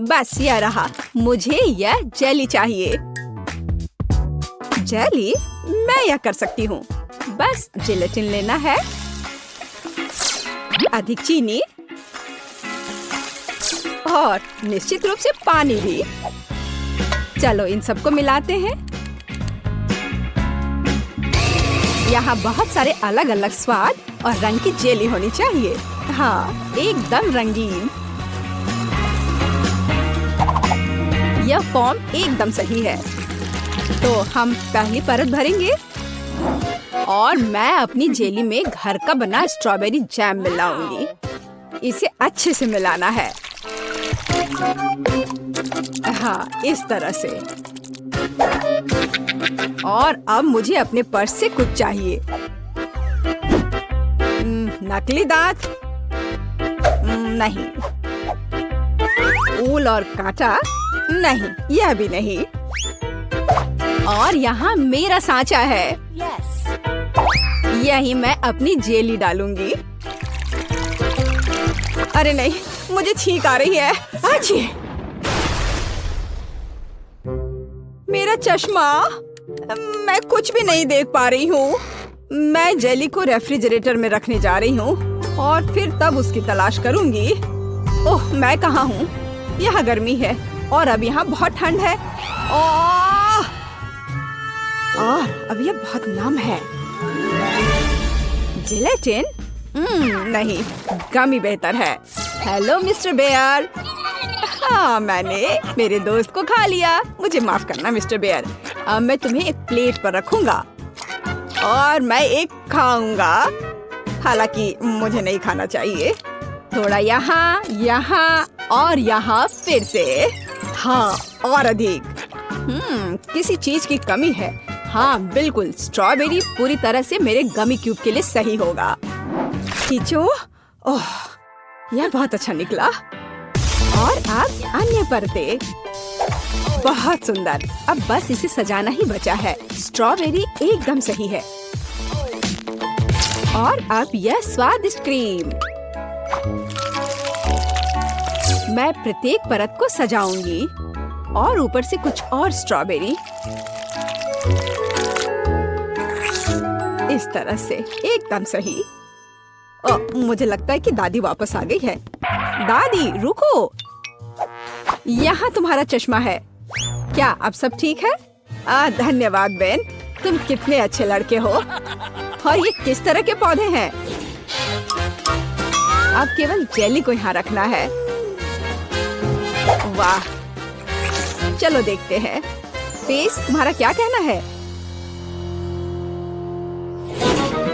बस यह रहा, मुझे यह जेली चाहिए। जेली? मैं यह कर सकती हूँ। बस जेलेटिन लेना है, अधिक चीनी और निश्चित रूप से पानी भी। चलो इन सबको मिलाते हैं। यहाँ बहुत सारे अलग अलग स्वाद और रंग की जेली होनी चाहिए। हाँ, एकदम रंगीन। यह फॉर्म एकदम सही है। तो हम पहली परत भरेंगे और मैं अपनी जेली में घर का बना स्ट्रॉबेरी जैम मिलाऊंगी। इसे अच्छे से मिलाना है। हाँ, इस तरह से। और अब मुझे अपने पर्स से कुछ चाहिए। नकली दांत? नहीं। ऊल और कांटा? नहीं, यह भी नहीं। और यहाँ मेरा सांचा है। यही मैं अपनी जेली डालूंगी। अरे नहीं, मुझे छींक आ रही है। अच्छी। मेरा चश्मा, मैं कुछ भी नहीं देख पा रही हूँ। मैं जेली को रेफ्रिजरेटर में रखने जा रही हूँ और फिर तब उसकी तलाश करूंगी। ओह, मैं कहाँ हूँ? यहाँ गर्मी है और अब यहाँ बहुत ठंड है। और अब यह बहुत नम है। जेलेटिन? नहीं, गमी बेहतर है। Hello mister Bear. हाँ, मैंने मेरे दोस्त को खा लिया। मुझे माफ करना मिस्टर बेयर। अब मैं तुम्हें एक प्लेट पर रखूंगा और मैं एक खाऊंगा। हालांकि मुझे नहीं खाना चाहिए। थोड़ा यहाँ, यहाँ और यहाँ फिर से। हाँ, और अधिक। किसी चीज की कमी है। हाँ बिल्कुल, स्ट्रॉबेरी पूरी तरह से मेरे गमी क्यूब के लिए सही होगा। खींचो। ओह, यह बहुत अच्छा निकला। और अब अन्य परतें। बहुत सुंदर। अब बस इसे सजाना ही बचा है। स्ट्रॉबेरी एकदम सही है। और अब यह स्वादिष्ट क्रीम। मैं प्रत्येक परत को सजाऊंगी और ऊपर से कुछ और स्ट्रॉबेरी। इस तरह से एकदम सही। मुझे लगता है कि दादी वापस आ गई है। दादी रुको, यहाँ तुम्हारा चश्मा है। क्या अब सब ठीक है? धन्यवाद बेन, तुम कितने अच्छे लड़के हो। और ये किस तरह के पौधे हैं? अब केवल जेली को यहाँ रखना है। वाह, चलो देखते हैं। फेस, तुम्हारा क्या कहना है?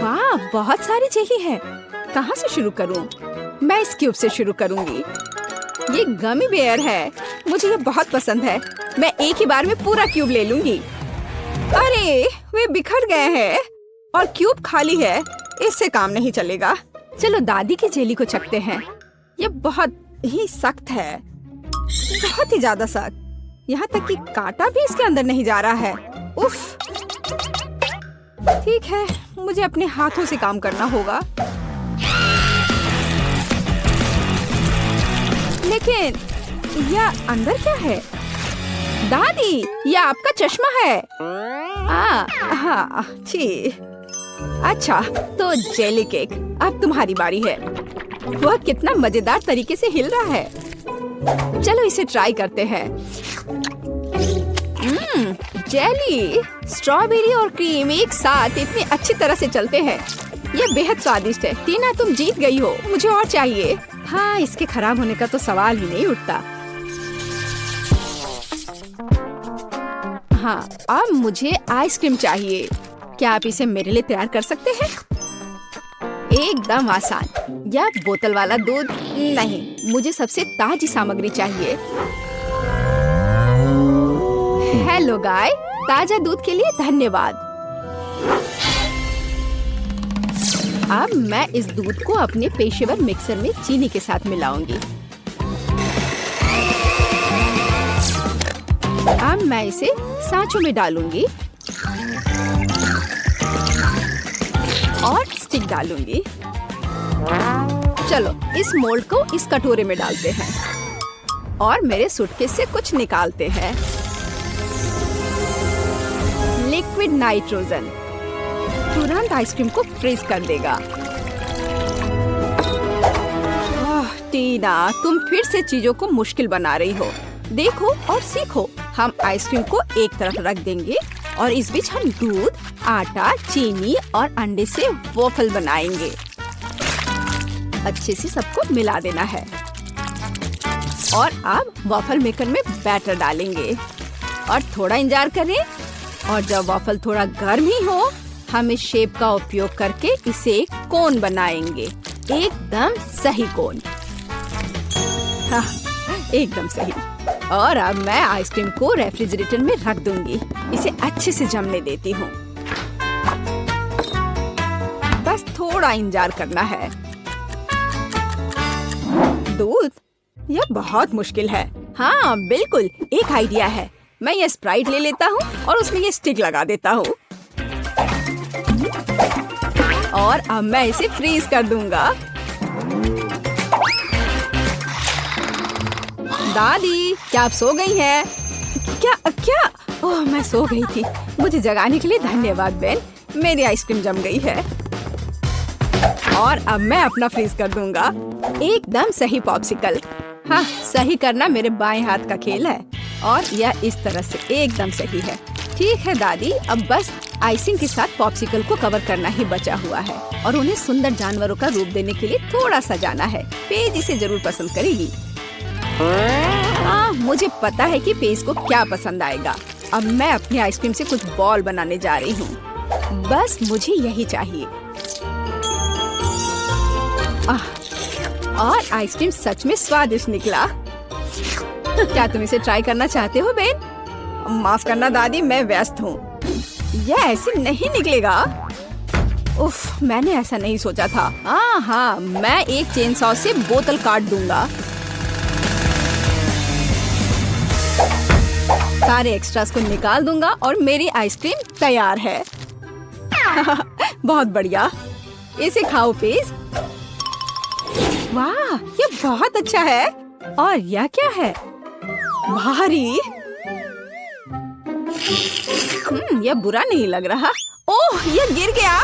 वाह, बहुत सारी जेली है। कहाँ से शुरू करूं? मैं इस क्यूब से शुरू करूंगी। ये गमी बेयर है, मुझे ये बहुत पसंद है। मैं एक ही बार में पूरा क्यूब ले लूंगी। अरे, वे बिखर गए हैं और क्यूब खाली है। इससे काम नहीं चलेगा। चलो दादी की जेली को चखते हैं। ये बहुत ही सख्त है, बहुत ही ज्यादा सख्त। यहाँ तक कि कांटा भी इसके अंदर नहीं जा रहा है। उफ। ठीक है, मुझे अपने हाथों से काम करना होगा। लेकिन यह अंदर क्या है? दादी, यह आपका चश्मा है। हाँ, ठीक। अच्छा, तो जेली केक, अब तुम्हारी बारी है। वह कितना मजेदार तरीके से हिल रहा है। चलो इसे ट्राई करते हैं। जेली, स्ट्रॉबेरी और क्रीम एक साथ इतनी अच्छी तरह से चलते हैं। ये बेहद स्वादिष्ट है। टीना, तुम जीत गई हो। मुझे और चाहिए। हाँ, इसके खराब होने का तो सवाल ही नहीं उठता। हाँ, अब मुझे आइसक्रीम चाहिए। क्या आप इसे मेरे लिए तैयार कर सकते हैं? एकदम आसान। या बोतल वाला दूध? नहीं, मुझे सबसे ताजी सामग्री चाहिए। हेलो गाय, ताजा दूध के लिए धन्यवाद। अब मैं इस दूध को अपने पेशेवर मिक्सर में चीनी के साथ मिलाऊंगी। अब मैं इसे सांचों में डालूंगी और स्टिक डालूंगी। चलो इस मोल्ड को इस कटोरे में डालते हैं और मेरे सूटकेस से कुछ निकालते हैं। लिक्विड नाइट्रोजन तुरंत आइसक्रीम को फ्रीज कर देगा। ओह टीना, तुम फिर से चीजों को मुश्किल बना रही हो। देखो और सीखो। हम आइसक्रीम को एक तरफ रख देंगे और इस बीच हम दूध, आटा, चीनी और अंडे से वॉफल बनाएंगे। अच्छे से सबको मिला देना है और अब वॉफल मेकर में बैटर डालेंगे और थोड़ा इंतजार करें। और जब वॉफल थोड़ा गर्म ही हो, हम इस शेप का उपयोग करके इसे एक कोन बनाएंगे। एकदम सही कोन। हाँ, एकदम सही। और अब मैं आइसक्रीम को रेफ्रिजरेटर में रख दूंगी। इसे अच्छे से जमने देती हूँ। बस थोड़ा इंतजार करना है। दूध? यह बहुत मुश्किल है। हाँ बिल्कुल, एक आइडिया है। मैं ये स्प्राइट ले लेता हूँ और उसमें ये स्टिक लगा देता हूँ और अब मैं इसे फ्रीज कर दूंगा। दादी, क्या आप सो गई हैं? क्या क्या? ओह, मैं सो गई थी। मुझे जगाने के लिए धन्यवाद बेन। मेरी आइसक्रीम जम गई है और अब मैं अपना फ्रीज कर दूंगा। एकदम सही पॉप्सिकल। हाँ, सही करना मेरे बाएं हाथ का खेल है और यह इस तरह से एकदम सही है। ठीक है दादी, अब बस आइसिंग के साथ पॉप्सिकल को कवर करना ही बचा हुआ है और उन्हें सुंदर जानवरों का रूप देने के लिए थोड़ा सजाना है। पेज इसे जरूर पसंद करेगी। हाँ, मुझे पता है कि पेज को क्या पसंद आएगा। अब मैं अपनी आइसक्रीम से कुछ बॉल बनाने जा रही हूँ। बस मुझे यही चाहिए। और आइसक्रीम सच में स्वादिष्ट निकला। क्या तुम इसे ट्राई करना चाहते हो बेन? माफ करना दादी, मैं व्यस्त हूँ। यह ऐसे नहीं निकलेगा। उफ, मैंने ऐसा नहीं सोचा था। हाँ, मैं एक चेन सॉ से बोतल काट दूंगा। सारे एक्स्ट्रास को निकाल दूंगा और मेरी आइसक्रीम तैयार है। बहुत बढ़िया। इसे खाओ पेज। वाह, ये बहुत अच्छा है। और यह क्या है? भारी। यह बुरा नहीं लग रहा। ओह, यह गिर गया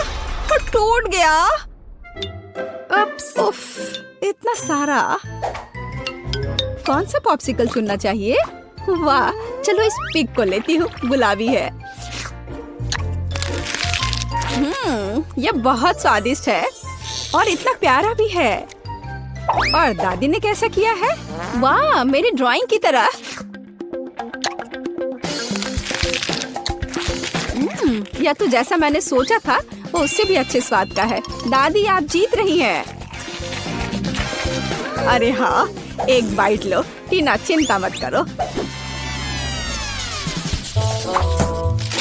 और टूट गया। उफ, इतना सारा। कौन सा पॉप्सिकल चुनना चाहिए? वाह, चलो इस पिग को लेती हूँ। गुलाबी है। यह बहुत स्वादिष्ट है और इतना प्यारा भी है। और दादी ने कैसा किया है? वाह, मेरी ड्राइंग की तरह। यह तो जैसा मैंने सोचा था वो उससे भी अच्छे स्वाद का है। दादी, आप जीत रही हैं। अरे हाँ, एक बाइट लो। टीना, चिंता मत करो।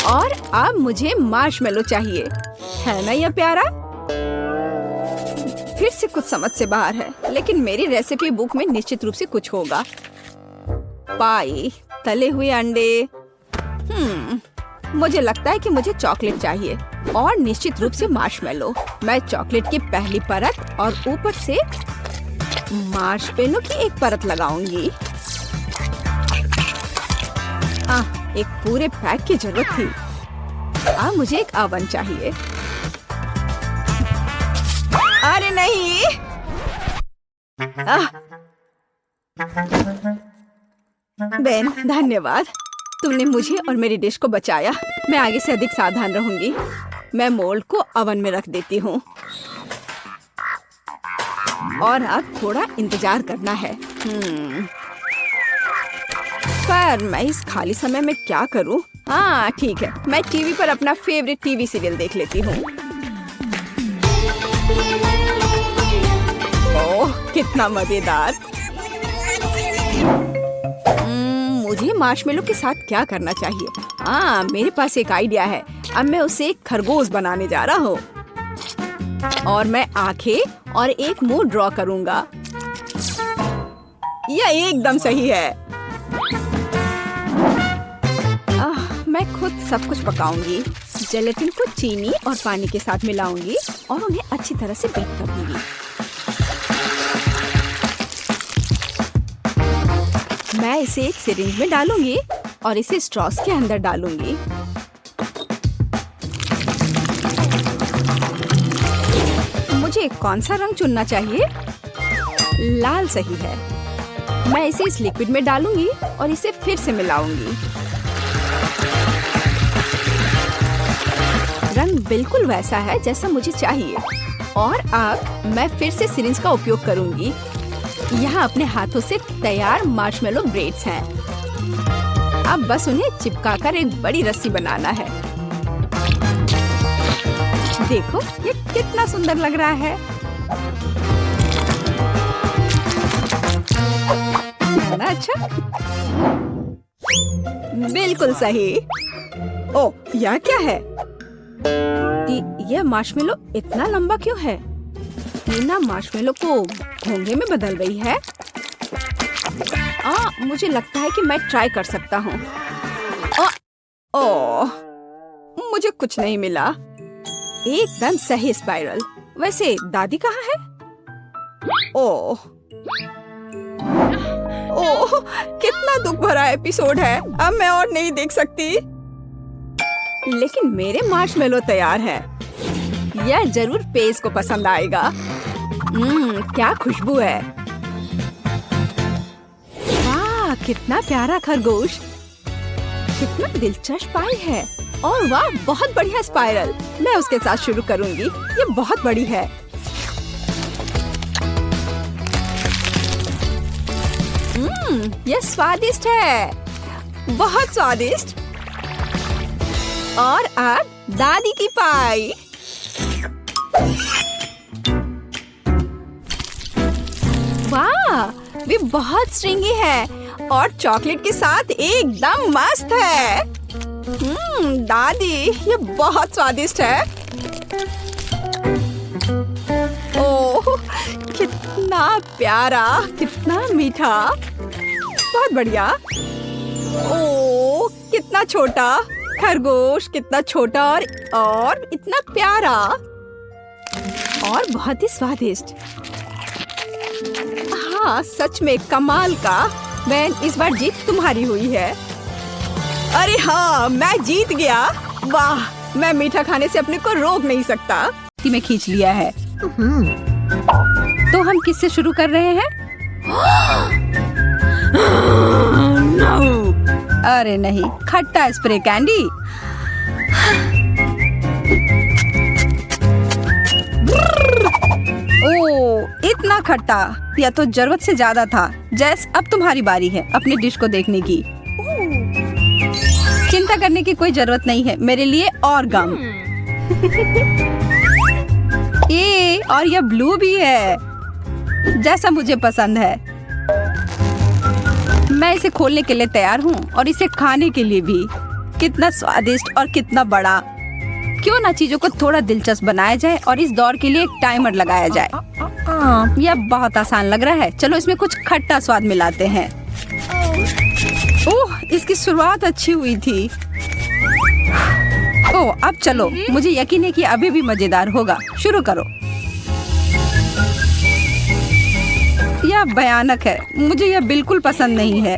और अब मुझे मार्शमेलो चाहिए। है ना यह प्यारा? फिर से कुछ समझ से बाहर है, लेकिन मेरी रेसिपी बुक में निश्चित रूप से कुछ होगा। पाई, तले हुए अंडे। मुझे लगता है कि मुझे चॉकलेट चाहिए और निश्चित रूप से मार्शमेलो। मैं चॉकलेट की पहली परत और ऊपर से मार्शमेलो की एक परत लगाऊंगी। एक पूरे पैक की जरूरत थी। अब मुझे एक ओवन चाहिए। अरे नहीं। बेन, धन्यवाद। तुमने मुझे और मेरी डिश को बचाया। मैं आगे से अधिक सावधान रहूंगी। मैं मोल्ड को ओवन में रख देती हूँ और अब थोड़ा इंतजार करना है। पर मैं इस खाली समय में क्या करूँ? हाँ ठीक है, मैं टीवी पर अपना फेवरेट टीवी सीरियल देख लेती हूँ। ओह, कितना मजेदार। मुझे मार्शमेलो के साथ क्या करना चाहिए? हाँ, मेरे पास एक आइडिया है। अब मैं उसे एक खरगोश बनाने जा रहा हूँ और मैं आंखें और एक मुंह ड्रॉ करूँगा। यह एकदम सही है। मैं खुद सब कुछ पकाऊंगी। जेलेटिन को चीनी और पानी के साथ मिलाऊंगी और उन्हें अच्छी तरह से बीट करूंगी। मैं इसे एक सिरिंज में डालूंगी और इसे स्ट्रॉस के अंदर डालूंगी। मुझे कौन सा रंग चुनना चाहिए? लाल सही है। मैं इसे इस लिक्विड में डालूंगी और इसे फिर से मिलाऊंगी। रंग बिल्कुल वैसा है जैसा मुझे चाहिए। और अब मैं फिर से सिरिंज का उपयोग करूंगी। यहाँ अपने हाथों से तैयार मार्शमेलो ब्रेड्स हैं। अब बस उन्हें चिपकाकर एक बड़ी रस्सी बनाना है। देखो ये कितना सुंदर लग रहा है। है ना अच्छा? बिल्कुल सही। ओ, यह क्या है? यह मार्शमेलो इतना लंबा क्यों है? टीना मार्शमेलो को घोंघे में बदल रही है। मुझे लगता है कि मैं ट्राई कर सकता हूँ। मुझे कुछ नहीं मिला। एकदम सही स्पाइरल। वैसे दादी कहाँ है? ओह, कितना दुख भरा एपिसोड है। अब मैं और नहीं देख सकती। लेकिन मेरे मार्शमेलो तैयार है। यह जरूर पेज को पसंद आएगा। क्या खुशबू है। वाह, कितना प्यारा खरगोश। कितना दिलचस्प पाई है। और वाह, बहुत बढ़िया स्पाइरल। मैं उसके साथ शुरू करूंगी। ये बहुत बड़ी है। ये स्वादिष्ट है। बहुत स्वादिष्ट। और अब दादी की पाई। वाह, वे बहुत स्ट्रिंगी है और चॉकलेट के साथ एकदम मस्त है। दादी, ये बहुत स्वादिष्ट है। ओह, कितना प्यारा, कितना मीठा। बहुत बढ़िया। ओह, कितना छोटा खरगोश, कितना छोटा और इतना प्यारा और बहुत ही स्वादिष्ट। हाँ, सच में कमाल का। बैन, इस बार जीत तुम्हारी हुई है। अरे हाँ, मैं जीत गया। वाह, मैं मीठा खाने से अपने को रोक नहीं सकता। मैं खींच लिया है। तो हम किससे शुरू कर रहे हैं? अरे नहीं, खट्टा स्प्रे कैंडी। ओह, इतना खट्टा। यह तो जरूरत से ज्यादा था। जैस, अब तुम्हारी बारी है अपनी डिश को देखने की। चिंता करने की कोई जरूरत नहीं है। मेरे लिए और गम। और यह ब्लू भी है, जैसा मुझे पसंद है। मैं इसे खोलने के लिए तैयार हूँ और इसे खाने के लिए भी। कितना स्वादिष्ट और कितना बड़ा। क्यों ना चीजों को थोड़ा दिलचस्प बनाया जाए और इस दौर के लिए एक टाइमर लगाया जाए। यह बहुत आसान लग रहा है। चलो इसमें कुछ खट्टा स्वाद मिलाते हैं। ओह, इसकी शुरुआत अच्छी हुई थी। ओह, अब चलो, मुझे यकीन है कि अभी भी मजेदार होगा। शुरू करो। यह भयानक है। मुझे यह बिल्कुल पसंद नहीं है।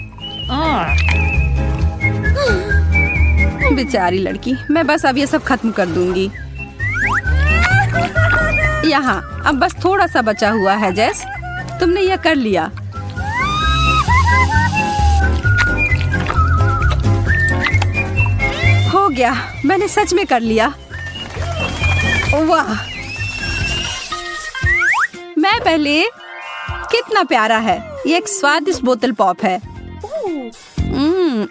बेचारी लड़की। मैं बस अब ये सब खत्म कर दूंगी। यहाँ अब बस थोड़ा सा बचा हुआ है। जैस, तुमने यह कर लिया। हो गया, मैंने सच में कर लिया। वाह, मैं पहले। कितना प्यारा है। ये एक स्वादिष्ट बोतल पॉप है।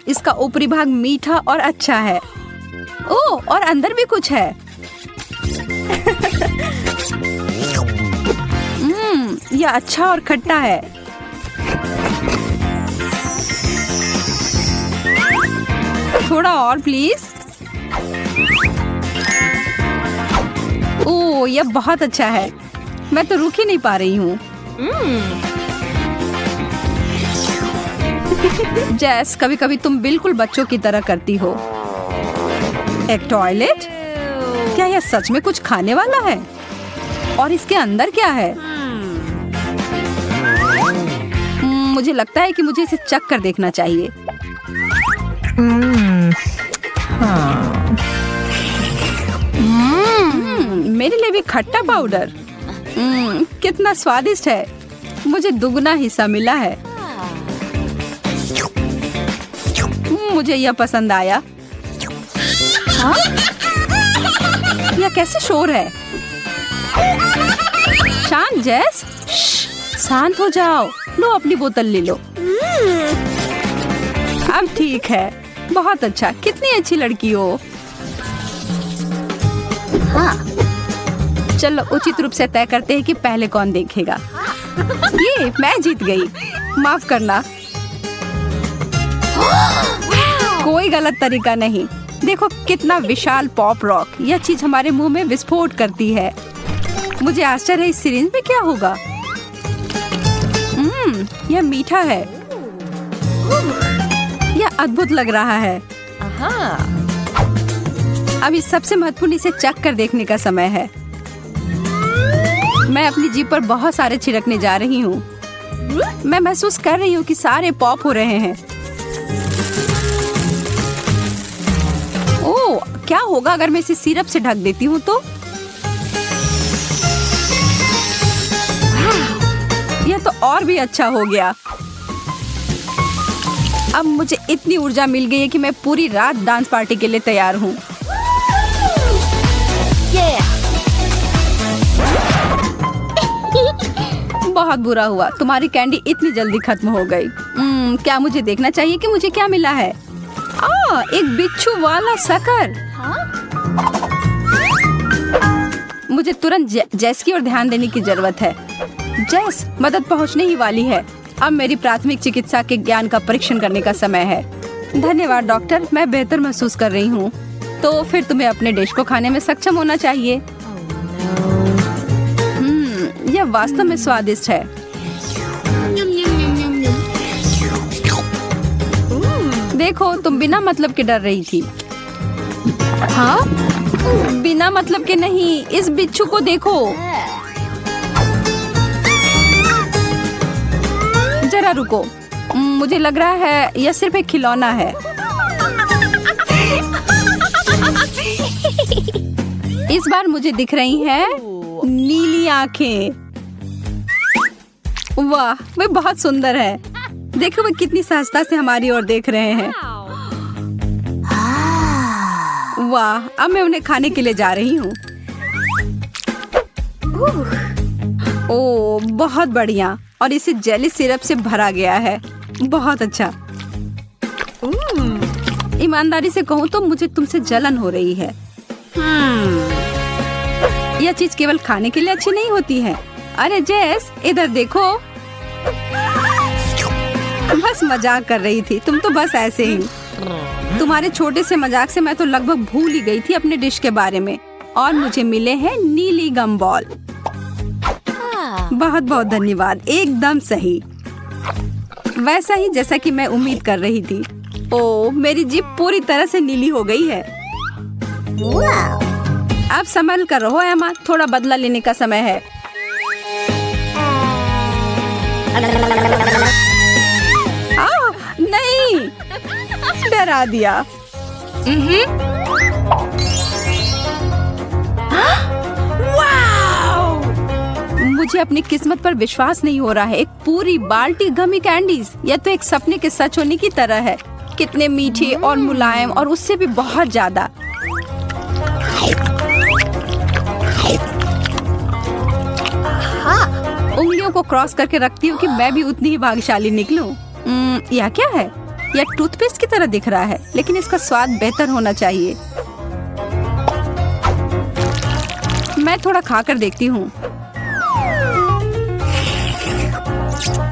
इसका ऊपरी भाग मीठा और अच्छा है। ओह, और अंदर भी कुछ है। यह अच्छा और खट्टा है। थोड़ा और प्लीज। ओह, यह बहुत अच्छा है। मैं तो रुक ही नहीं पा रही हूँ। जैस, कभी कभी तुम बिल्कुल बच्चों की तरह करती हो। एक टॉयलेट? क्या यह सच में कुछ खाने वाला है? और इसके अंदर क्या है? मुझे लगता है कि मुझे इसे चख कर देखना चाहिए। मेरे लिए भी खट्टा पाउडर। कितना स्वादिष्ट है। मुझे दुगना हिस्सा मिला है। मुझे यह पसंद आया। हाँ? यह कैसे शोर है? शांत जेस, शांत हो जाओ। लो अपनी बोतल ले लो। अब ठीक है। बहुत अच्छा। कितनी अच्छी लड़की हो। हाँ। चलो उचित रूप से तय करते हैं कि पहले कौन देखेगा। ये मैं जीत गई। माफ करना। कोई गलत तरीका नहीं। देखो कितना विशाल पॉप रॉक। यह चीज हमारे मुंह में विस्फोट करती है। मुझे आश्चर्य है इस सिरिंज में क्या होगा। यह मीठा है। यह अद्भुत लग रहा है। अभी सबसे महत्वपूर्ण इसे चख कर देखने का समय है। मैं अपनी जीभ पर बहुत सारे छिड़कने जा रही हूँ। मैं महसूस कर रही हूँ कि सारे पॉप हो रहे हैं। ओह, क्या होगा अगर मैं इसे सिरप से ढक देती हूँ तो? यह तो और भी अच्छा हो गया। अब मुझे इतनी ऊर्जा मिल गई है कि मैं पूरी रात डांस पार्टी के लिए तैयार हूँ। बहुत बुरा हुआ। तुम्हारी कैंडी इतनी जल्दी खत्म हो गई। क्या मुझे देखना चाहिए कि मुझे क्या मिला है? एक बिच्छू वाला शक्कर। मुझे तुरंत जेस की ओर ध्यान देने की जरूरत है। जेस, मदद पहुंचने ही वाली है। अब मेरी प्राथमिक चिकित्सा के ज्ञान का परीक्षण करने का समय है। धन्यवाद डॉक्टर, मैं बेहतर महसूस कर रही हूँ। तो फिर तुम्हें अपने डिश को खाने में सक्षम होना चाहिए। यह वास्तव में स्वादिष्ट है। देखो, तुम बिना मतलब के डर रही थी। हाँ? बिना मतलब के नहीं। इस बिच्छू को देखो। जरा रुको। मुझे लग रहा है यह सिर्फ एक खिलौना है। इस बार मुझे दिख रही हैं नीली आंखें। वाह, वे बहुत सुंदर है। देखो वे कितनी सहजता से हमारी ओर देख रहे हैं। वाह, अब मैं उन्हें खाने के लिए जा रही हूँ। ओह, बहुत बढ़िया। और इसे जेली सिरप से भरा गया है। बहुत अच्छा। ईमानदारी से कहूँ तो मुझे तुमसे जलन हो रही है। यह चीज केवल खाने के लिए अच्छी नहीं होती है। अरे जेस, इधर देखो। बस मजाक कर रही थी। तुम तो बस ऐसे ही। तुम्हारे छोटे से मजाक से मैं तो लगभग भूल ही गई थी अपने डिश के बारे में। और मुझे मिले हैं नीली गम बॉल। बहुत बहुत धन्यवाद। एकदम सही, वैसा ही जैसा कि मैं उम्मीद कर रही थी। ओह, मेरी जीभ पूरी तरह से नीली हो गई है। अब संभल कर रहो एमा, थोड़ा बदला लेने का समय है। नहीं, डरा दिया। मुझे अपनी किस्मत पर विश्वास नहीं हो रहा है। एक पूरी बाल्टी गमी कैंडीज। यह तो एक सपने के सच होने की तरह है। कितने मीठे और मुलायम, और उससे भी बहुत ज्यादा। उंगलियों को क्रॉस करके रखती हूँ कि मैं भी उतनी ही भाग्यशाली निकलूं। यह क्या है? यह टूथपेस्ट की तरह दिख रहा है, लेकिन इसका स्वाद बेहतर होना चाहिए। मैं थोड़ा खाकर देखती हूँ।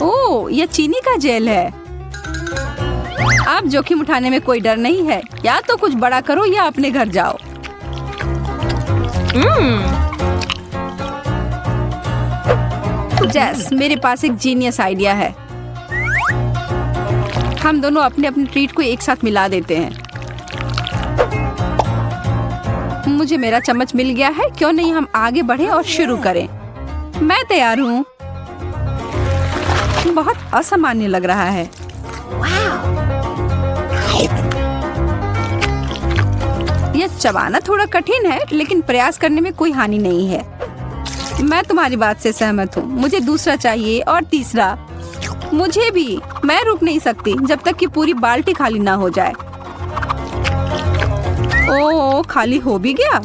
ओह, यह चीनी का जेल है। अब जोखिम उठाने में कोई डर नहीं है। या तो कुछ बड़ा करो या अपने घर जाओ। जेस, मेरे पास एक जीनियस आइडिया है। हम दोनों अपने अपने ट्रीट को एक साथ मिला देते हैं। मुझे मेरा चम्मच मिल गया है। क्यों नहीं हम आगे बढ़े और शुरू करें। मैं तैयार हूँ। बहुत असामान्य लग रहा है। यह चबाना थोड़ा कठिन है, लेकिन प्रयास करने में कोई हानि नहीं है। मैं तुम्हारी बात से सहमत हूँ। मुझे दूसरा चाहिए और तीसरा। मुझे भी। मैं रुक नहीं सकती जब तक कि पूरी बाल्टी खाली ना हो जाए। ओह, खाली हो भी गया।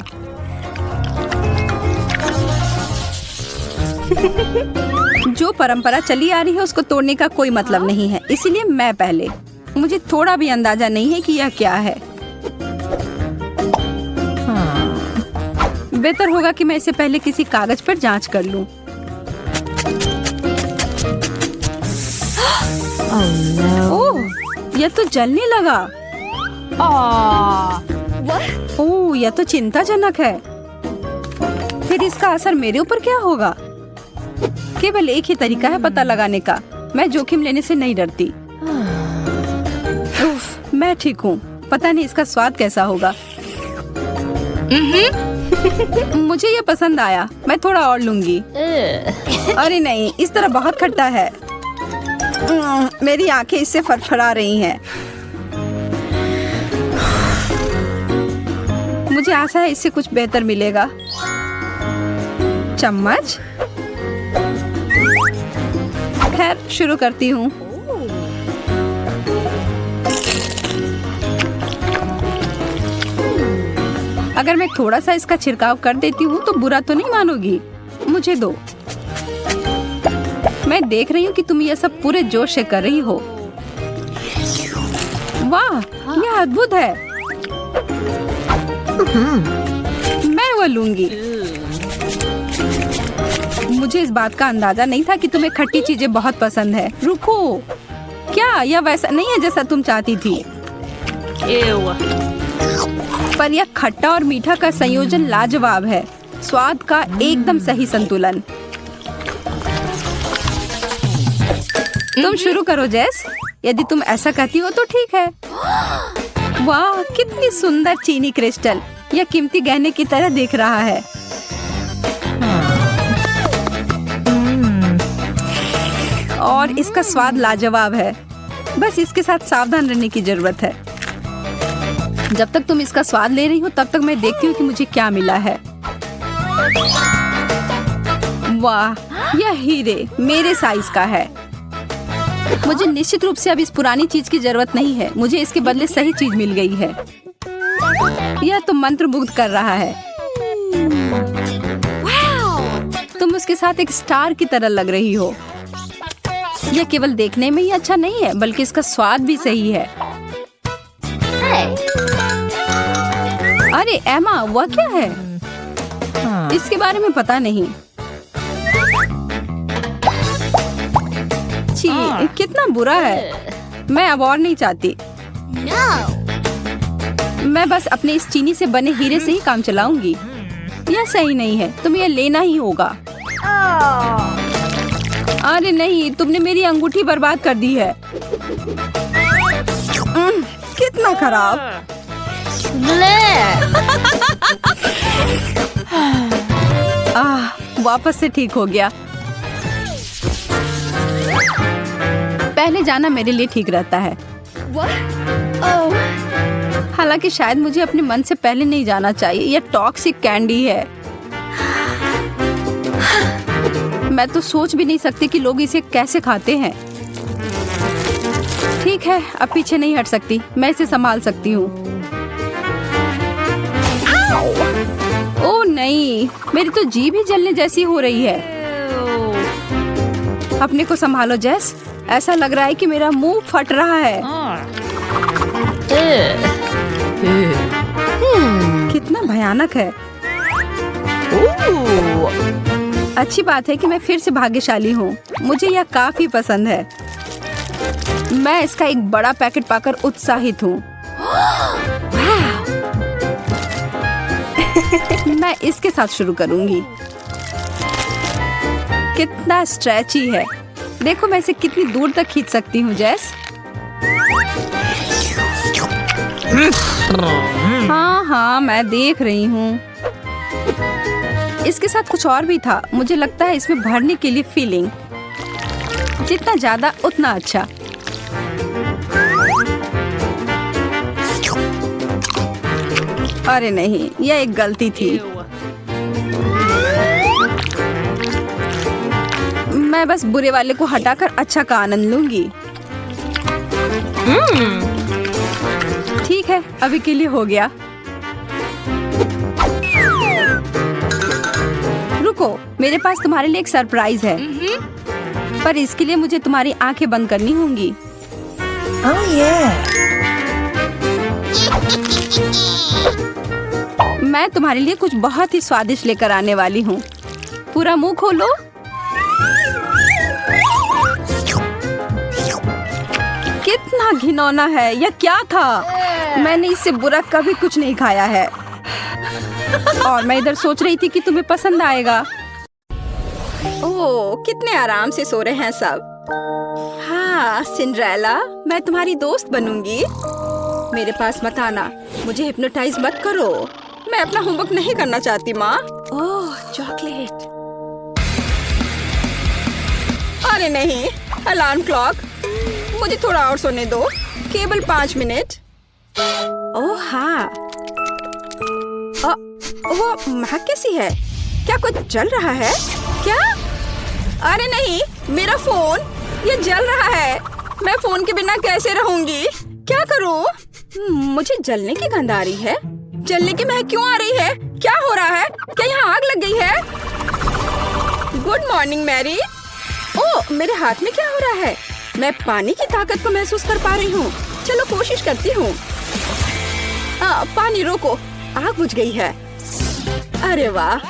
जो परंपरा चली आ रही है उसको तोड़ने का कोई मतलब नहीं है, इसीलिए मैं पहले। मुझे थोड़ा भी अंदाजा नहीं है कि यह क्या है। बेहतर होगा कि मैं इसे पहले किसी कागज पर जांच कर लूं। ओह, यह तो जलने लगा। ओह, यह तो चिंताजनक है। फिर इसका असर मेरे ऊपर क्या होगा? केवल एक ही तरीका है पता लगाने का। मैं जोखिम लेने से नहीं डरती। उफ, मैं ठीक हूँ। पता नहीं इसका स्वाद कैसा होगा। मुझे ये पसंद आया। मैं थोड़ा और लूंगी। अरे नहीं, इस तरह बहुत खट्टा है। मेरी आंखें इससे फड़फड़ा रही हैं। मुझे आशा है इससे कुछ बेहतर मिलेगा। चम्मच। खैर, शुरू करती हूँ। अगर मैं थोड़ा सा इसका छिड़काव कर देती हूँ तो बुरा तो नहीं मानोगी? मुझे दो। मैं देख रही हूँ कि तुम यह सब पूरे जोश से कर रही हो। वाह, यह अद्भुत है। मैं वो लूंगी। मुझे इस बात का अंदाजा नहीं था कि तुम्हें खट्टी चीजें बहुत पसंद है। रुको, क्या यह वैसा नहीं है जैसा तुम चाहती थी? पर यह खट्टा और मीठा का संयोजन लाजवाब है। स्वाद का एकदम सही संतुलन। तुम शुरू करो जेस। यदि तुम ऐसा कहती हो तो ठीक है। वाह, कितनी सुंदर चीनी क्रिस्टल। यह कीमती गहने की तरह दिख रहा है। और इसका स्वाद लाजवाब है। बस इसके साथ सावधान रहने की जरूरत है। जब तक तुम इसका स्वाद ले रही हो तब तक मैं देखती हूँ कि मुझे क्या मिला है। वाह, यह हीरे मेरे साइज का है। मुझे निश्चित रूप से अब इस पुरानी चीज की जरूरत नहीं है। मुझे इसके बदले सही चीज मिल गई है। यह तो मंत्रमुग्ध कर रहा है। तुम उसके साथ एक स्टार की तरह लग रही हो। यह केवल देखने में ही अच्छा नहीं है, बल्कि इसका स्वाद भी सही है। अरे एमा, वह क्या है? इसके बारे में पता नहीं। छी, कितना बुरा है। मैं अब और नहीं चाहती। मैं बस अपने इस चीनी से बने हीरे से ही काम चलाऊंगी। यह सही नहीं है। तुम्हें यह लेना ही होगा। अरे नहीं, तुमने मेरी अंगूठी बर्बाद कर दी है। कितना खराब। वापस से ठीक हो गया। पहले जाना मेरे लिए ठीक रहता है। हालांकि शायद मुझे अपने मन से पहले नहीं जाना चाहिए। यह टॉक्सिक कैंडी है। मैं तो सोच भी नहीं सकती कि लोग इसे कैसे खाते हैं। ठीक है, अब पीछे नहीं हट सकती। मैं इसे संभाल सकती हूँ। ओह नहीं, मेरी तो जीभ ही जलने जैसी हो रही है। अपने को संभालो जेस। ऐसा लग रहा है कि मेरा मुंह फट रहा है। कितना भयानक है। अच्छी बात है कि मैं फिर से भाग्यशाली हूँ। मुझे यह काफी पसंद है। मैं इसका एक बड़ा पैकेट पाकर उत्साहित हूँ। मैं इसके साथ शुरू करूंगी। कितना स्ट्रेची है। देखो मैं इसे कितनी दूर तक खींच सकती हूँ जेस। हाँ हाँ, मैं देख रही हूँ। इसके साथ कुछ और भी था। मुझे लगता है इसमें भरने के लिए फिलिंग। जितना ज्यादा उतना अच्छा। अरे नहीं, यह एक गलती थी। मैं बस बुरे वाले को हटाकर अच्छा का आनंद लूंगी। ठीक है, अभी के लिए हो गया। रुको, मेरे पास तुम्हारे लिए एक सरप्राइज है, पर इसके लिए मुझे तुम्हारी आंखें बंद करनी होंगी। Oh yeah. मैं तुम्हारे लिए कुछ बहुत ही स्वादिष्ट लेकर आने वाली हूँ। पूरा मुंह खोलो। कितना घिनौना है, यह क्या था? मैंने इससे बुरा कभी कुछ नहीं खाया है। और मैं इधर सोच रही थी कि तुम्हें पसंद आएगा। ओह, कितने आराम से सो रहे हैं सब। हाँ सिंड्रेला, मैं तुम्हारी दोस्त बनूंगी। मेरे पास मत आना, मुझे हिप्नोटाइज मत करो। मैं अपना होमवर्क नहीं करना चाहती माँ। ओह, चॉकलेट। अरे नहीं, अलार्म क्लॉक। मुझे थोड़ा और सोने दो, केवल 5 मिनट। ओह हाँ, वो महक कैसी है? क्या कुछ जल रहा है क्या? अरे नहीं, मेरा फोन, ये जल रहा है। मैं फोन के बिना कैसे रहूंगी? क्या करूं? मुझे जलने की गंध आ रही है। जलने की महक क्यों आ रही है? क्या हो रहा है? क्या यहाँ आग लग गई है? Good morning Mary. ओह, मेरे हाथ में क्या हो रहा है? मैं पानी की ताकत को महसूस कर पा रही हूँ। चलो कोशिश करती हूँ। पानी रोको, आग बुझ गई है। अरे वाह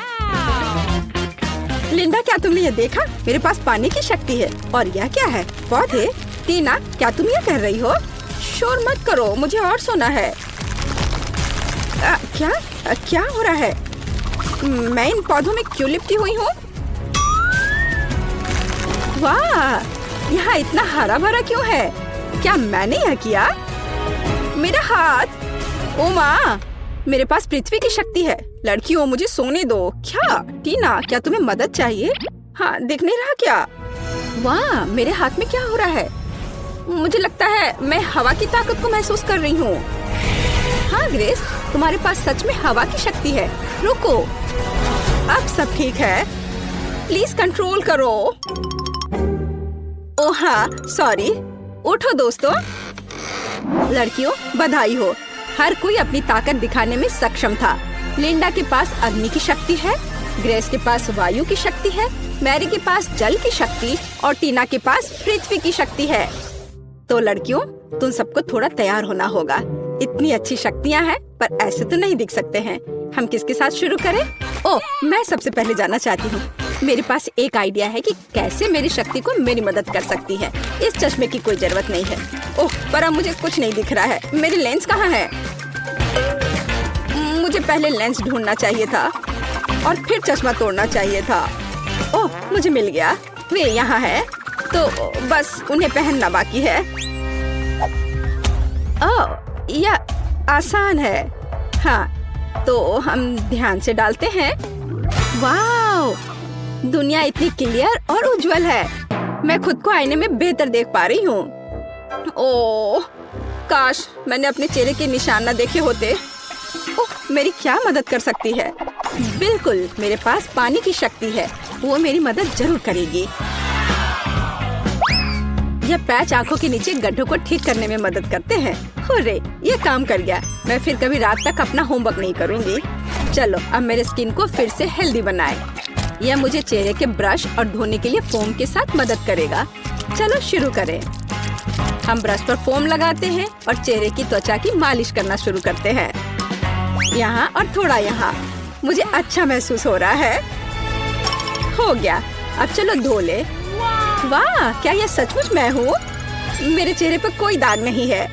लिंडा, क्या तुमने ये देखा? मेरे पास पानी की शक्ति है। और यह क्या है? पौधे? टीना, क्या तुम ये कह रही हो? शोर मत करो, मुझे और सोना है। क्या हो रहा है? मैं इन पौधों में क्यों लिपटी हुई हूँ? वाह, यहाँ इतना हरा भरा क्यों है? क्या मैंने यह किया? मेरा हाथ। ओ माँ, मेरे पास पृथ्वी की शक्ति है। लड़कियों, मुझे सोने दो। क्या टीना, क्या तुम्हें मदद चाहिए? हाँ, दिख नहीं रहा क्या? वाह, मेरे हाथ में क्या हो रहा है? मुझे लगता है मैं हवा की ताकत को महसूस कर रही हूँ। हाँ ग्रेस, तुम्हारे पास सच में हवा की शक्ति है। रुको, अब सब ठीक है। प्लीज कंट्रोल करो। ओह हाँ, सॉरी। उठो दोस्तों। लड़कियों, बधाई हो। हर कोई अपनी ताकत दिखाने में सक्षम था। लिंडा के पास अग्नि की शक्ति है, ग्रेस के पास वायु की शक्ति है, मैरी के पास जल की शक्ति और टीना के पास पृथ्वी की शक्ति है। तो लड़कियों, तुम सबको थोड़ा तैयार होना होगा। इतनी अच्छी शक्तियाँ हैं, पर ऐसे तो नहीं दिख सकते हैं। हम किसके साथ शुरू करें? ओह, मैं सबसे पहले जानना चाहती हूँ। मेरे पास एक आइडिया है कि कैसे मेरी शक्ति को मेरी मदद कर सकती है। इस चश्मे की कोई जरूरत नहीं है। ओह, पर अब मुझे कुछ नहीं दिख रहा है। मेरी लेंस कहाँ है? मुझे पहले लेंस ढूंढना चाहिए था और फिर चश्मा तोड़ना चाहिए था। ओह, मुझे मिल गया। वे यहाँ है, तो बस उन्हें पहनना बाकी है। ओह, यह आसान है। हाँ, तो हम ध्यान से डालते हैं। वाह, दुनिया इतनी क्लियर और उज्जवल है। मैं खुद को आईने में बेहतर देख पा रही हूँ। ओह, काश मैंने अपने चेहरे के निशान न देखे होते। ओह, मेरी क्या मदद कर सकती है? बिल्कुल, मेरे पास पानी की शक्ति है। वो मेरी मदद जरूर करेगी। यह पैच आंखों के नीचे गड्ढों को ठीक करने में मदद करते हैं। हुर्रे, ये काम कर गया। मैं फिर कभी रात तक अपना होमवर्क नहीं करूँगी। चलो, अब मेरे स्किन को फिर से हेल्दी बनाए। यह मुझे चेहरे के ब्रश और धोने के लिए फोम के साथ मदद करेगा। चलो शुरू करें। हम ब्रश पर फोम लगाते हैं और चेहरे की त्वचा की मालिश करना शुरू करते हैं। यहाँ और थोड़ा यहाँ। मुझे अच्छा महसूस हो रहा है। हो गया, अब चलो धो ले। वाह, क्या यह सचमुच मैं हूँ? मेरे चेहरे पर कोई दाग नहीं है।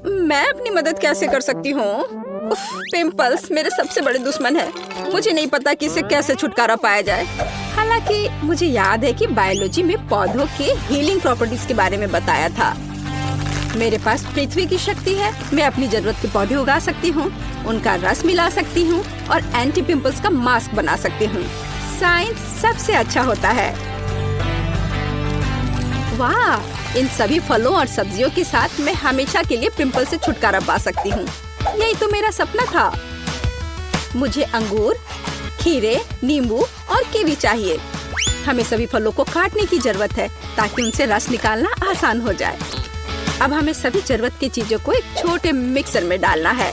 मैं अपनी मदद कैसे कर सकती हूँ? पिंपल्स मेरे सबसे बड़े दुश्मन है। मुझे नहीं पता कि इससे कैसे छुटकारा पाया जाए। हालांकि मुझे याद है कि बायोलॉजी में पौधों के हीलिंग प्रॉपर्टीज के बारे में बताया था। मेरे पास पृथ्वी की शक्ति है। मैं अपनी जरूरत के पौधे उगा सकती हूँ, उनका रस मिला सकती हूँ और एंटी पिंपल्स का मास्क बना सकती हूँ। साइंस सबसे अच्छा होता है। वाह, इन सभी फलों और सब्जियों के साथ मैं हमेशा के लिए पिंपल से छुटकारा पा सकती हूँ। यही तो मेरा सपना था। मुझे अंगूर, खीरे, नींबू और कीवी चाहिए। हमें सभी फलों को काटने की जरूरत है ताकि उनसे रस निकालना आसान हो जाए। अब हमें सभी जरूरत की चीजों को एक छोटे मिक्सर में डालना है।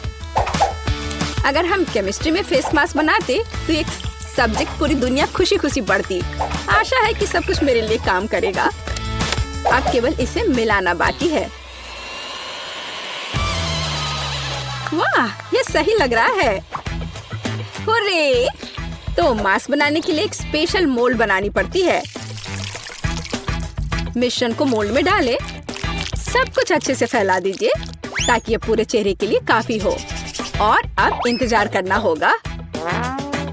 अगर हम केमिस्ट्री में फेस मास्क बनाते तो एक सब्जेक्ट पूरी दुनिया खुशी खुशी पढ़ती। आशा है कि सब कुछ मेरे लिए काम करेगा। अब केवल इसे मिलाना बाकी है। वाह, ये सही लग रहा है। हुर्रे! तो मास्क बनाने के लिए एक स्पेशल मोल्ड बनानी पड़ती है। मिश्रण को मोल्ड में डालें। सब कुछ अच्छे से फैला दीजिए ताकि ये पूरे चेहरे के लिए काफी हो। और अब इंतजार करना होगा।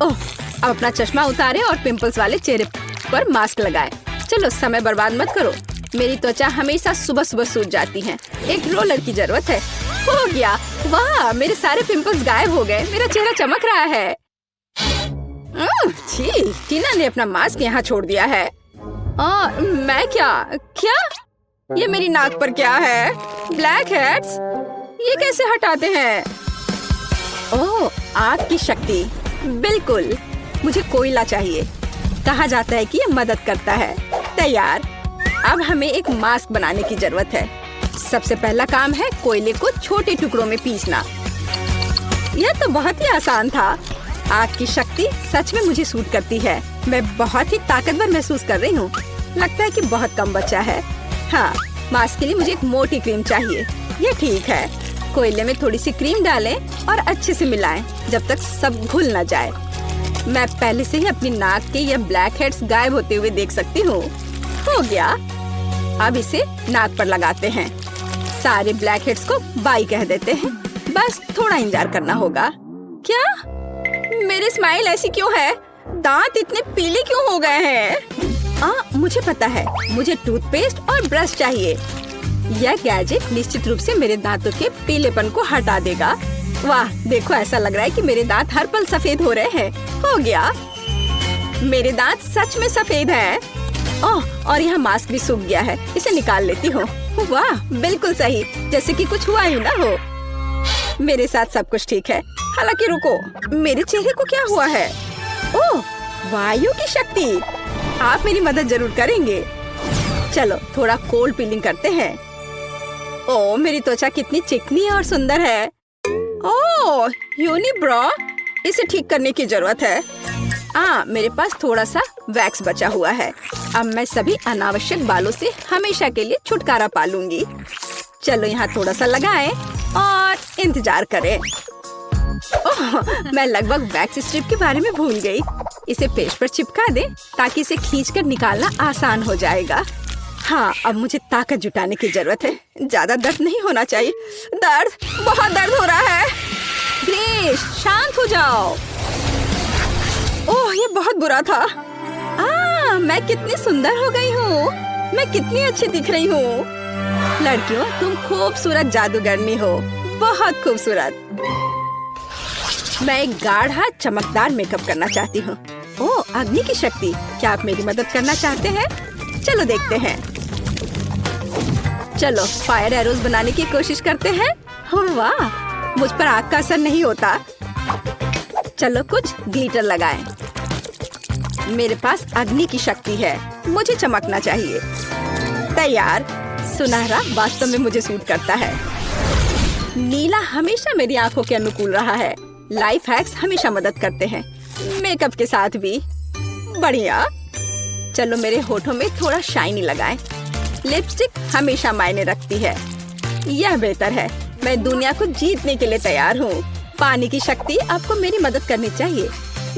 ओह, अब अपना चश्मा उतारें और पिंपल्स वाले चेहरे पर मास्क लगाएं। चलो, समय बर्बाद मत करो। मेरी त्वचा हमेशा सुबह सुबह सूज जाती है। एक रोलर की जरूरत है। हो गया। वाह, मेरे सारे पिंपल्स गायब हो गए। मेरा चेहरा चमक रहा है। छी, टीना ने अपना मास्क यहाँ छोड़ दिया है। मैं क्या? ये मेरी नाक पर क्या है? Black heads? ये कैसे हटाते हैं? ओह, आग की शक्ति। बिल्कुल, मुझे कोयला चाहिए। कहा जाता है कि ये मदद करता है। तैयार। अब हमें एक मास्क बनाने की जरूरत है। सबसे पहला काम है कोयले को छोटे टुकड़ों में पीसना। यह तो बहुत ही आसान था। आग की शक्ति सच में मुझे सूट करती है। मैं बहुत ही ताकतवर महसूस कर रही हूँ। लगता है कि बहुत कम बचा है। हाँ, मास्क के लिए मुझे एक मोटी क्रीम चाहिए। ये ठीक है। कोयले में थोड़ी सी क्रीम डालें और अच्छे से मिलाएं जब तक सब घुल न जाए। मैं पहले से ही अपनी नाक के ये ब्लैक हेड्स गायब होते हुए देख सकती हूँ। हो गया। अब इसे नाक पर लगाते हैं। सारे ब्लैक हेड्स को बाय कह देते हैं। बस थोड़ा इंतजार करना होगा। क्या? मेरी स्माइल ऐसी क्यों है? दांत इतने पीले क्यों हो गए हैं? मुझे पता है। मुझे टूथपेस्ट और ब्रश चाहिए। यह गैजेट निश्चित रूप से मेरे दांतों के पीलेपन को हटा देगा। वाह, देखो, ऐसा लग रहा है कि मेरे दांत हर पल सफेद हो रहे हैं। हो गया। मेरे दांत सच में सफेद हैं। ओह, और यहाँ मास्क भी सूख गया है। इसे निकाल लेती हूँ। वाह, बिल्कुल सही, जैसे कि कुछ हुआ ही ना हो। मेरे साथ सब कुछ ठीक है। हालांकि रुको, मेरे चेहरे को क्या हुआ है? ओह, वायु की शक्ति। आप मेरी मदद जरूर करेंगे। चलो, थोड़ा कोल्ड पीलिंग करते हैं। ओह, मेरी त्वचा कितनी चिकनी और सुंदर है। ओह, यूनिब्रो, इसे ठीक करने की जरूरत है। मेरे पास थोड़ा सा वैक्स बचा हुआ है। अब मैं सभी अनावश्यक बालों से हमेशा के लिए छुटकारा पा लूंगी। चलो, यहाँ थोड़ा सा लगाएं और इंतजार करें। ओह, मैं लगभग वैक्स स्ट्रिप के बारे में भूल गई। इसे पेस्ट पर चिपका दे ताकि इसे खींचकर निकालना आसान हो जाएगा। हाँ, अब मुझे ताकत जुटाने की जरूरत है। ज्यादा दर्द नहीं होना चाहिए। बहुत दर्द हो रहा है। ग्रेस, शांत हो जाओ। ओह, ये बहुत बुरा था। मैं कितनी सुंदर हो गई हूँ। मैं कितनी अच्छी दिख रही हूँ। लड़कियों, तुम खूबसूरत जादूगरनी हो। बहुत खूबसूरत। मैं एक गाढ़ा चमकदार मेकअप करना चाहती हूँ। ओह, अग्नि की शक्ति। क्या आप मेरी मदद करना चाहते हैं? चलो देखते हैं। चलो, फायर एरोज बनाने की कोशिश करते हैं। वाह, मुझ पर आग का असर नहीं होता। चलो, कुछ ग्लिटर लगाएं। मेरे पास अग्नि की शक्ति है। मुझे चमकना चाहिए। तैयार। सुनहरा वास्तव में मुझे सूट करता है। नीला हमेशा मेरी आंखों के अनुकूल रहा है। लाइफ हैक्स हमेशा मदद करते हैं, मेकअप के साथ भी। बढ़िया। चलो, मेरे होठों में थोड़ा शाइनी लगाएं। लिपस्टिक हमेशा मायने रखती है। यह बेहतर है। मैं दुनिया को जीतने के लिए तैयार हूँ। पानी की शक्ति आपको मेरी मदद करनी चाहिए।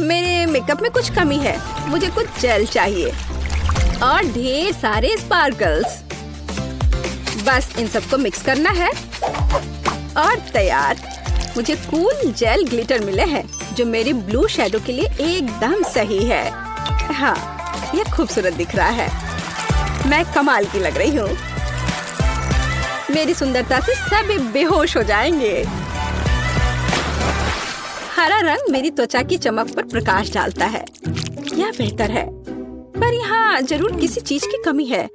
मेरे मेकअप में कुछ कमी है। मुझे कुछ जेल चाहिए और ढेर सारे स्पार्कल्स। बस इन सबको मिक्स करना है और तैयार। मुझे कूल जेल ग्लिटर मिले हैं जो मेरी ब्लू शैडो के लिए एकदम सही है। हाँ, यह खूबसूरत दिख रहा है। मैं कमाल की लग रही हूँ। मेरी सुंदरता से सभी बेहोश हो जाएंगे। हरा रंग मेरी त्वचा की चमक पर प्रकाश डालता है। यह बेहतर है, पर यहाँ जरूर किसी चीज की कमी है।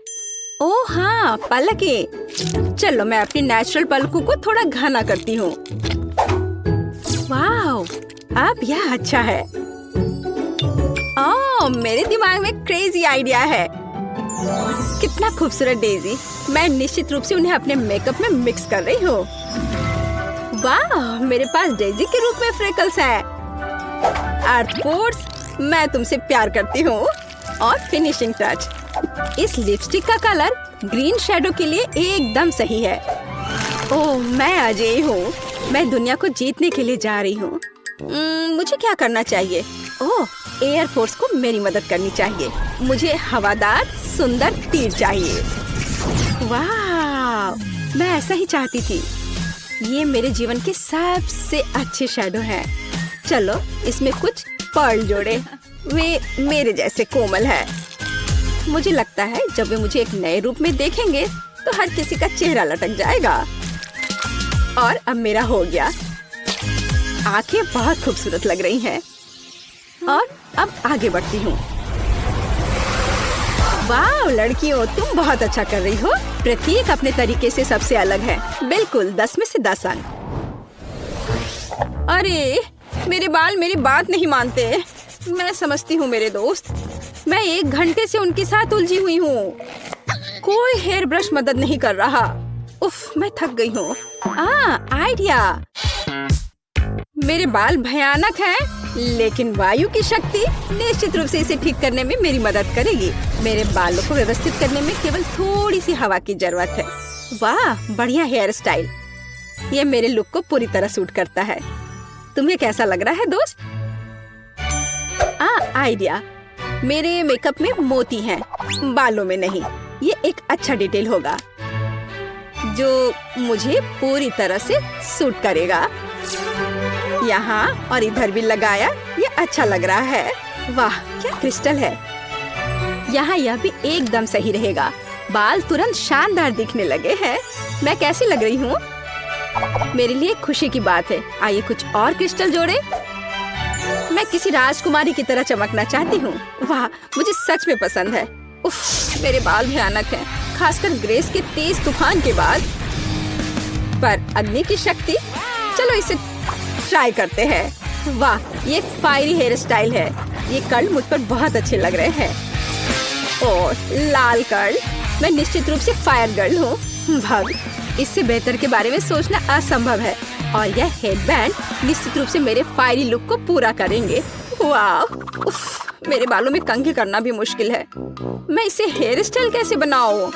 ओह हाँ, पलकें। चलो मैं अपनी नेचुरल पलकों को थोड़ा घना करती हूँ। वाह, अब यह अच्छा है। ओह, मेरे दिमाग में क्रेजी आइडिया है। कितना खूबसूरत डेजी। मैं निश्चित रूप से उन्हें अपने मेकअप में मिक्स कर रही हूँ। वाह, मेरे पास डेजी के रूप में फ्रेकल्स है। आर्थपोर्स, मैं तुमसे प्यार करती हूँ। और फिनिशिंग टच, इस लिपस्टिक का कलर ग्रीन शैडो के लिए एकदम सही है। ओह, मैं अजय हूँ। मैं दुनिया को जीतने के लिए जा रही हूँ। मुझे क्या करना चाहिए? ओह, एयरफोर्स को मेरी मदद करनी चाहिए। मुझे हवादार सुंदर तीर चाहिए। वाह, मैं ऐसा ही चाहती थी। ये मेरे जीवन के सबसे अच्छे शैडो हैं। चलो इसमें कुछ पर्ल जोड़े। वे मेरे जैसे कोमल है। मुझे लगता है जब वे मुझे एक नए रूप में देखेंगे तो हर किसी का चेहरा लटक जाएगा। और अब मेरा हो गया। आंखें बहुत खूबसूरत लग रही हैं। और अब आगे बढ़ती हूँ। वाह लड़कियों, तुम बहुत अच्छा कर रही हो। प्रत्येक अपने तरीके से सबसे अलग है। बिल्कुल 10 में से 10 अंक। अरे मेरे बाल मेरी बात नहीं मानते। मैं समझती हूँ मेरे दोस्त। मैं 1 घंटे से उनके साथ उलझी हुई हूँ। कोई हेयर ब्रश मदद नहीं कर रहा। उफ, मैं थक गई हूँ। आइडिया। मेरे बाल भयानक हैं, लेकिन वायु की शक्ति निश्चित रूप से इसे ठीक करने में मेरी मदद करेगी। मेरे बालों को व्यवस्थित करने में केवल थोड़ी सी हवा की जरूरत है। वाह, बढ़िया हेयर स्टाइल। ये मेरे लुक को पूरी तरह सूट करता है। तुम्हें कैसा लग रहा है दोस्त? आइडिया। मेरे मेकअप में मोती हैं, बालों में नहीं। ये एक अच्छा डिटेल होगा जो मुझे पूरी तरह से सूट करेगा। यहाँ और इधर भी लगाया। ये अच्छा लग रहा है। वाह, क्या क्रिस्टल है। यहाँ यह भी एकदम सही रहेगा। बाल तुरंत शानदार दिखने लगे हैं। मैं कैसी लग रही हूँ? मेरे लिए खुशी की बात है। आइए कुछ और क्रिस्टल जोड़े। मैं किसी राजकुमारी की तरह चमकना चाहती हूँ। वाह, मुझे सच में पसंद है। उफ, मेरे बाल भयानक हैं, खासकर ग्रेस के तेज तूफान के बाद। पर अग्नि की शक्ति। चलो इसे ट्राई करते हैं। वाह, ये एक फायरी हेयर स्टाइल है। ये कर्ल मुझ पर बहुत अच्छे लग रहे हैं। और लाल कर्ल। मैं निश्चित रूप से फायर गर्ल हूँ। भग, इससे बेहतर के बारे में सोचना असंभव है। और यह हेडबैंड निश्चित रूप से मेरे फायरी लुक को पूरा करेंगे। वाह, उफ, मेरे बालों में कंघी करना भी मुश्किल है। मैं इसे हेयर स्टाइल कैसे बनाऊं?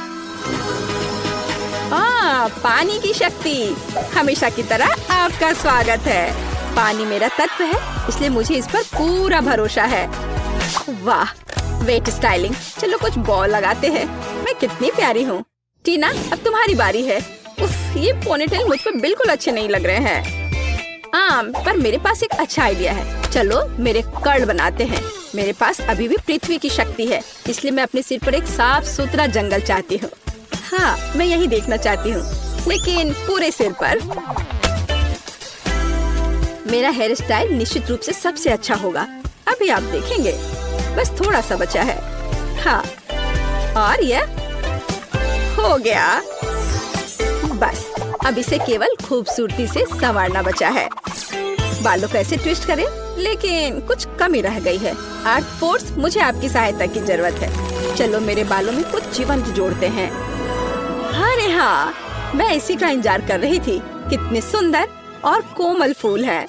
पानी की शक्ति। हमेशा की तरह आपका स्वागत है। पानी मेरा तत्व है, इसलिए मुझे इस पर पूरा भरोसा है। वाह, वेट स्टाइलिंग। चलो कुछ बॉल लगाते हैं। मैं कितनी प्यारी हूँ। टीना, अब तुम्हारी बारी है। उफ, ये पोनीटेल मुझ पर बिल्कुल अच्छे नहीं लग रहे हैं। पर मेरे पास एक अच्छा आइडिया है। चलो मेरे कर्ल बनाते हैं। मेरे पास अभी भी पृथ्वी की शक्ति है, इसलिए मैं अपने सिर पर एक साफ सुथरा जंगल चाहती हूँ। हाँ, मैं यही देखना चाहती हूँ, लेकिन पूरे सिर पर। मेरा हेयर स्टाइल निश्चित रूप से सबसे अच्छा होगा। अभी आप देखेंगे। बस थोड़ा सा बचा है। हाँ, और यह हो गया। बस अब इसे केवल खूबसूरती से संवारना बचा है। बालों को ऐसे ट्विस्ट करें, लेकिन कुछ कमी रह गई है। आर्थपोर्स, मुझे आपकी सहायता की जरूरत है। चलो मेरे बालों में कुछ जीवंत जोड़ते हैं। अरे हाँ, मैं इसी का इंतजार कर रही थी। कितने सुंदर और कोमल फूल हैं।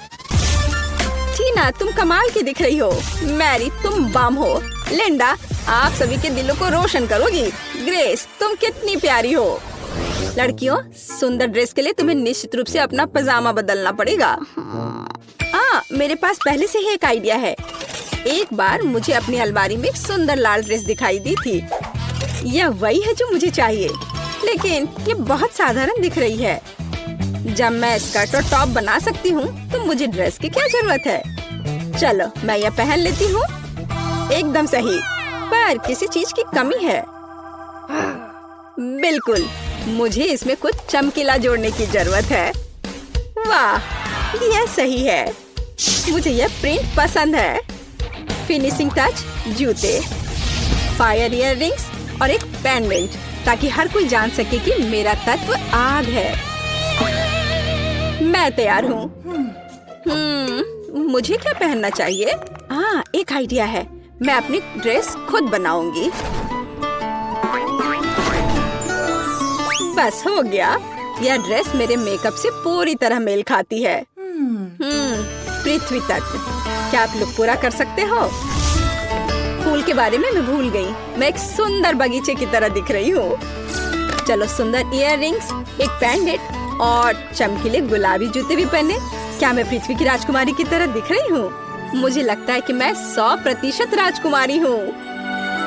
टीना, तुम कमाल की दिख रही हो। मैरी, तुम बम हो। लिंडा, आप सभी के दिलों को रोशन करोगी। ग्रेस, तुम कितनी प्यारी हो। लड़कियों, सुंदर ड्रेस के लिए तुम्हें निश्चित रूप से अपना पजामा बदलना पड़ेगा। मेरे पास पहले से ही एक आइडिया है। एक बार मुझे अपनी अलमारी में एक सुंदर लाल ड्रेस दिखाई दी थी। यह वही है जो मुझे चाहिए, लेकिन ये बहुत साधारण दिख रही है। जब मैं स्कर्ट और टॉप बना सकती हूँ, तो मुझे ड्रेस की क्या जरूरत है। चलो मैं यह पहन लेती हूँ। एकदम सही, पर किसी चीज की कमी है। बिल्कुल, मुझे इसमें कुछ चमकीला जोड़ने की जरूरत है। वाह, यह सही है। मुझे यह प्रिंट पसंद है। फिनिशिंग टच, जूते, फायर इयररिंग्स और एक पेंडेंट। ताकि हर कोई जान सके कि मेरा तत्व आग है। मैं तैयार हूँ। मुझे क्या पहनना चाहिए? हाँ, एक आइडिया है। मैं अपनी ड्रेस खुद बनाऊंगी। बस हो गया। यह ड्रेस मेरे मेकअप से पूरी तरह मेल खाती है। पृथ्वी तत्व, क्या आप लोग पूरा कर सकते हो? फूल के बारे में मैं भूल गई। मैं एक सुंदर बगीचे की तरह दिख रही हूँ। चलो सुंदर इयररिंग्स, एक पेंडेंट और चमकीले गुलाबी जूते भी पहने। क्या मैं पृथ्वी की राजकुमारी की तरह दिख रही हूँ? मुझे लगता है कि मैं 100% राजकुमारी हूँ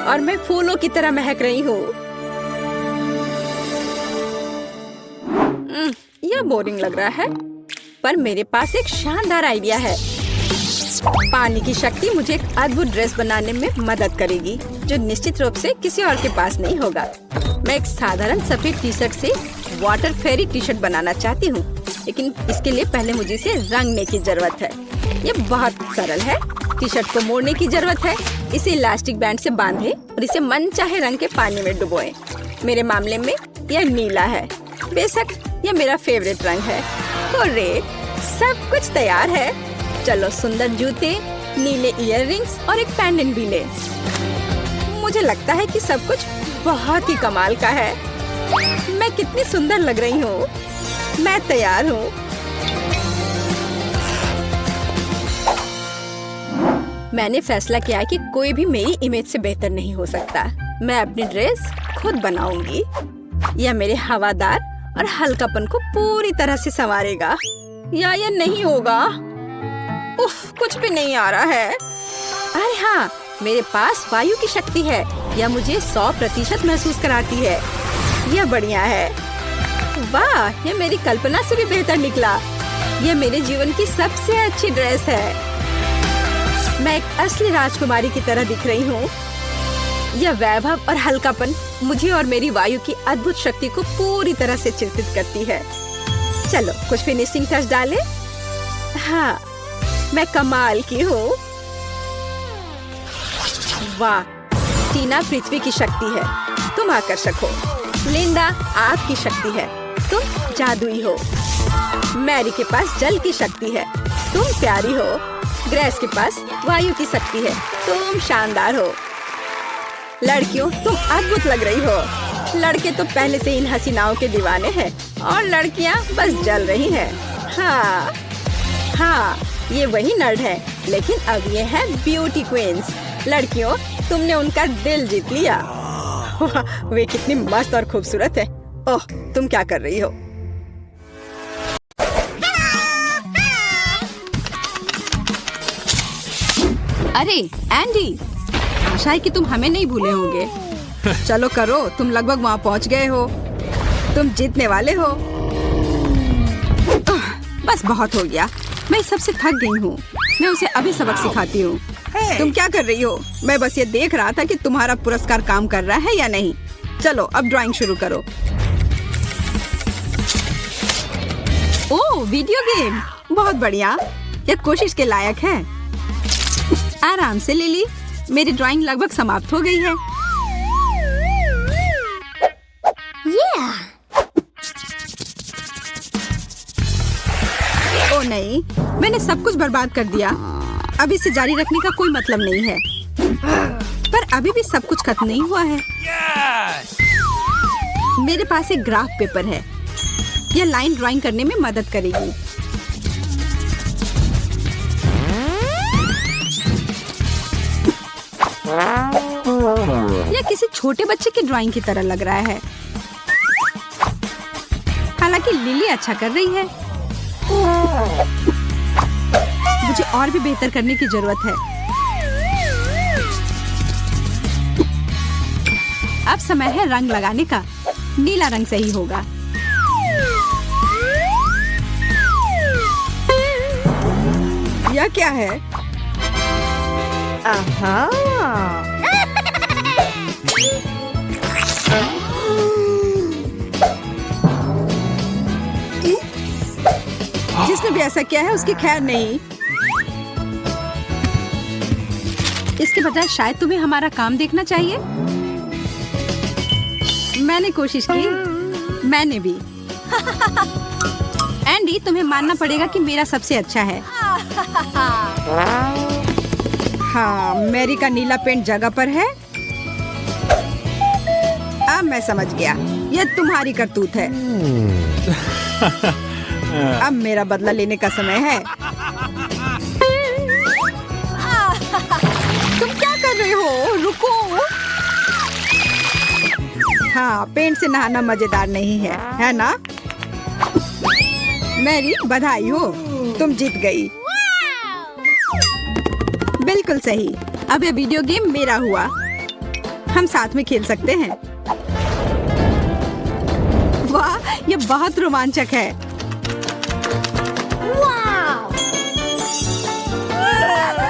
और मैं फूलों की तरह महक रही हूँ। यह बोरिंग लग रहा है, पर मेरे पास एक शानदार आइडिया है। पानी की शक्ति मुझे एक अद्भुत ड्रेस बनाने में मदद करेगी, जो निश्चित रूप से किसी और के पास नहीं होगा। मैं एक साधारण सफेद टी शर्ट से वाटर फेरी टी शर्ट बनाना चाहती हूँ, लेकिन इसके लिए पहले मुझे इसे रंगने की जरूरत है। ये बहुत सरल है। टी शर्ट को मोड़ने की जरूरत है, इसे इलास्टिक बैंड से बांधे और इसे मनचाहे रंग के पानी में डुबोएं। मेरे मामले में यह नीला है, बेशक यह मेरा फेवरेट रंग है। हुर्रे, सब कुछ तैयार है। चलो सुंदर जूते, नीले इयररिंग्स और एक पेंडेंट भी ले। मुझे लगता है कि सब कुछ बहुत ही कमाल का है। मैं कितनी सुंदर लग रही हूँ। मैं तैयार हूँ। मैंने फैसला किया कि कोई भी मेरी इमेज से बेहतर नहीं हो सकता। मैं अपनी ड्रेस खुद बनाऊंगी। यह मेरे हवादार और हल्कापन को पूरी तरह से संवारेगा। या यह नहीं होगा? उफ, कुछ भी नहीं आ रहा है। अरे हाँ, मेरे पास वायु की शक्ति है। यह मुझे 100% महसूस कराती है। यह बढ़िया है। वाह, यह मेरी कल्पना से भी बेहतर निकला। यह मेरे जीवन की सबसे अच्छी ड्रेस है। मैं एक असली राजकुमारी की तरह दिख रही हूँ। यह वैभव और हल्कापन मुझे और मेरी वायु की अद्भुत शक्ति को पूरी तरह से चिंतित करती है। चलो कुछ फिनिशिंग टच डालें। हाँ, मैं कमाल की हूँ। वाह, टीना पृथ्वी की शक्ति है, तुम आकर्षक हो। लिंडा आग की शक्ति है, तुम जादुई हो। मैरी के पास जल की शक्ति है, तुम प्यारी हो। ग्रेस के पास वायु की शक्ति है, तुम शानदार हो। लड़कियों, तुम अद्भुत लग रही हो। लड़के तो पहले से इन हसीनाओं के दीवाने हैं और लड़कियां बस जल रही हैं। हाँ, ये वही नर्ड है, लेकिन अब ये है ब्यूटी क्वींस। लड़कियों, तुमने उनका दिल जीत लिया। वे कितनी मस्त और खूबसूरत है। ओह, तुम क्या कर रही हो? अरे एंडी, आशा है कि तुम हमें नहीं भूले होंगे। चलो करो, तुम लगभग वहाँ पहुँच गए हो। तुम जीतने वाले हो। बस बहुत हो गया, मैं सबसे थक गई हूँ। मैं उसे अभी सबक सिखाती हूँ। तुम क्या कर रही हो? मैं बस ये देख रहा था कि तुम्हारा पुरस्कार काम कर रहा है या नहीं। चलो अब ड्राइंग शुरू करो। ओह, वीडियो गेम, बहुत बढ़िया। यह कोशिश के लायक है। आराम से लिली, मेरी ड्राइंग लगभग समाप्त हो गई है। ओ नहीं, मैंने सब कुछ बर्बाद कर दिया। अब इसे जारी रखने का कोई मतलब नहीं है। पर अभी भी सब कुछ खत्म नहीं हुआ है। मेरे पास एक ग्राफ पेपर है। यह लाइन ड्राइंग करने में मदद करेगी। यह किसी छोटे बच्चे की ड्राइंग की तरह लग रहा है। हालांकि लिली अच्छा कर रही है। मुझे और भी बेहतर करने की जरूरत है। अब समय है रंग लगाने का। नीला रंग सही होगा। यह क्या है? जिसने भी ऐसा किया है उसकी खैर नहीं। इसके बजाय शायद तुम्हें हमारा काम देखना चाहिए। मैंने कोशिश की, मैंने भी। एंडी, तुम्हें मानना पड़ेगा कि मेरा सबसे अच्छा है। हाँ, मैरी का नीला पेंट जगह पर है। अब मैं समझ गया, यह तुम्हारी करतूत है। अब मेरा बदला लेने का समय है। तुम क्या कर रहे हो? रुको। हाँ, पेंट से नहाना मजेदार नहीं है ना? मैरी, बधाई हो, तुम जीत गई। बिल्कुल सही। अब यह वीडियो गेम मेरा हुआ। हम साथ में खेल सकते हैं। वाह, यह बहुत रोमांचक है।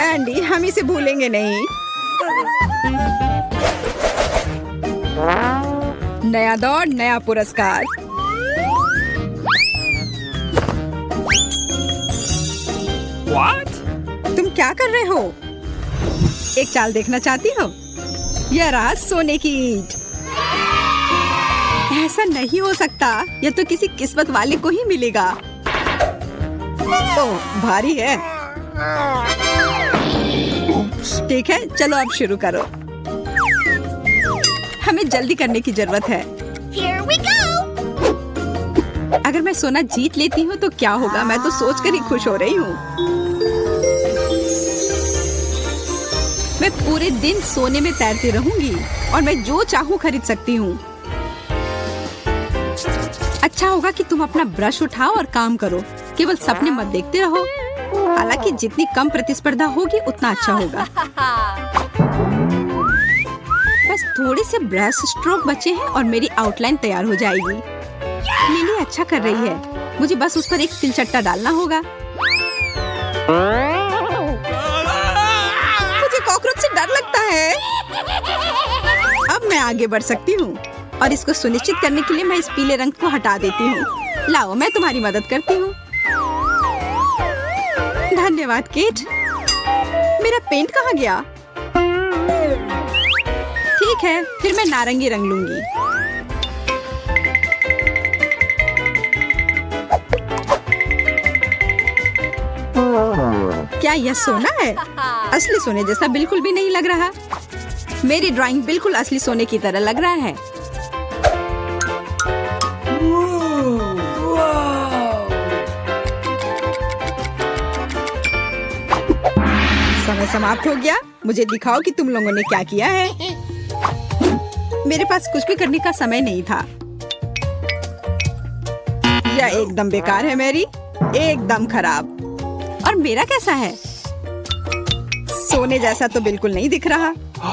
एंडी, हम इसे भूलेंगे नहीं। नया दौर, नया पुरस्कार। What? तुम क्या कर रहे हो? एक चाल देखना चाहती हो? यह रहा सोने की ईंट। ऐसा नहीं हो सकता, यह तो किसी किस्मत वाले को ही मिलेगा। ओह, भारी है। ठीक है, चलो अब शुरू करो। हमें जल्दी करने की जरूरत है। Here we go. अगर मैं सोना जीत लेती हूँ तो क्या होगा? मैं तो सोचकर ही खुश हो रही हूँ। मैं पूरे दिन सोने में तैरती रहूंगी और मैं जो चाहूँ खरीद सकती हूँ। अच्छा होगा कि तुम अपना ब्रश उठाओ और काम करो। केवल सपने मत देखते रहो। हालांकि जितनी कम प्रतिस्पर्धा होगी उतना अच्छा होगा। बस थोड़े से ब्रश स्ट्रोक बचे हैं और मेरी आउटलाइन तैयार हो जाएगी। लिली अच्छा कर रही है। मुझे बस उस पर एक तिलचट्टा डालना होगा। मुझे कॉकरोच से डर लगता है। अब मैं आगे बढ़ सकती हूँ और इसको सुनिश्चित करने के लिए मैं इस पीले रंग को हटा देती हूँ। लाओ, मैं तुम्हारी मदद करती हूँ। धन्यवाद केट। मेरा पेंट कहाँ गया? ठीक है, फिर मैं नारंगी रंग लूंगी। क्या यह सोना है? असली सोने जैसा बिल्कुल भी नहीं लग रहा। मेरी ड्राइंग बिल्कुल असली सोने की तरह लग रहा है। समय समाप्त हो गया। मुझे दिखाओ कि तुम लोगों ने क्या किया है। मेरे पास कुछ भी करने का समय नहीं था। यह एकदम बेकार है मैरी, एकदम खराब। और मेरा कैसा है? सोने जैसा तो बिल्कुल नहीं दिख रहा,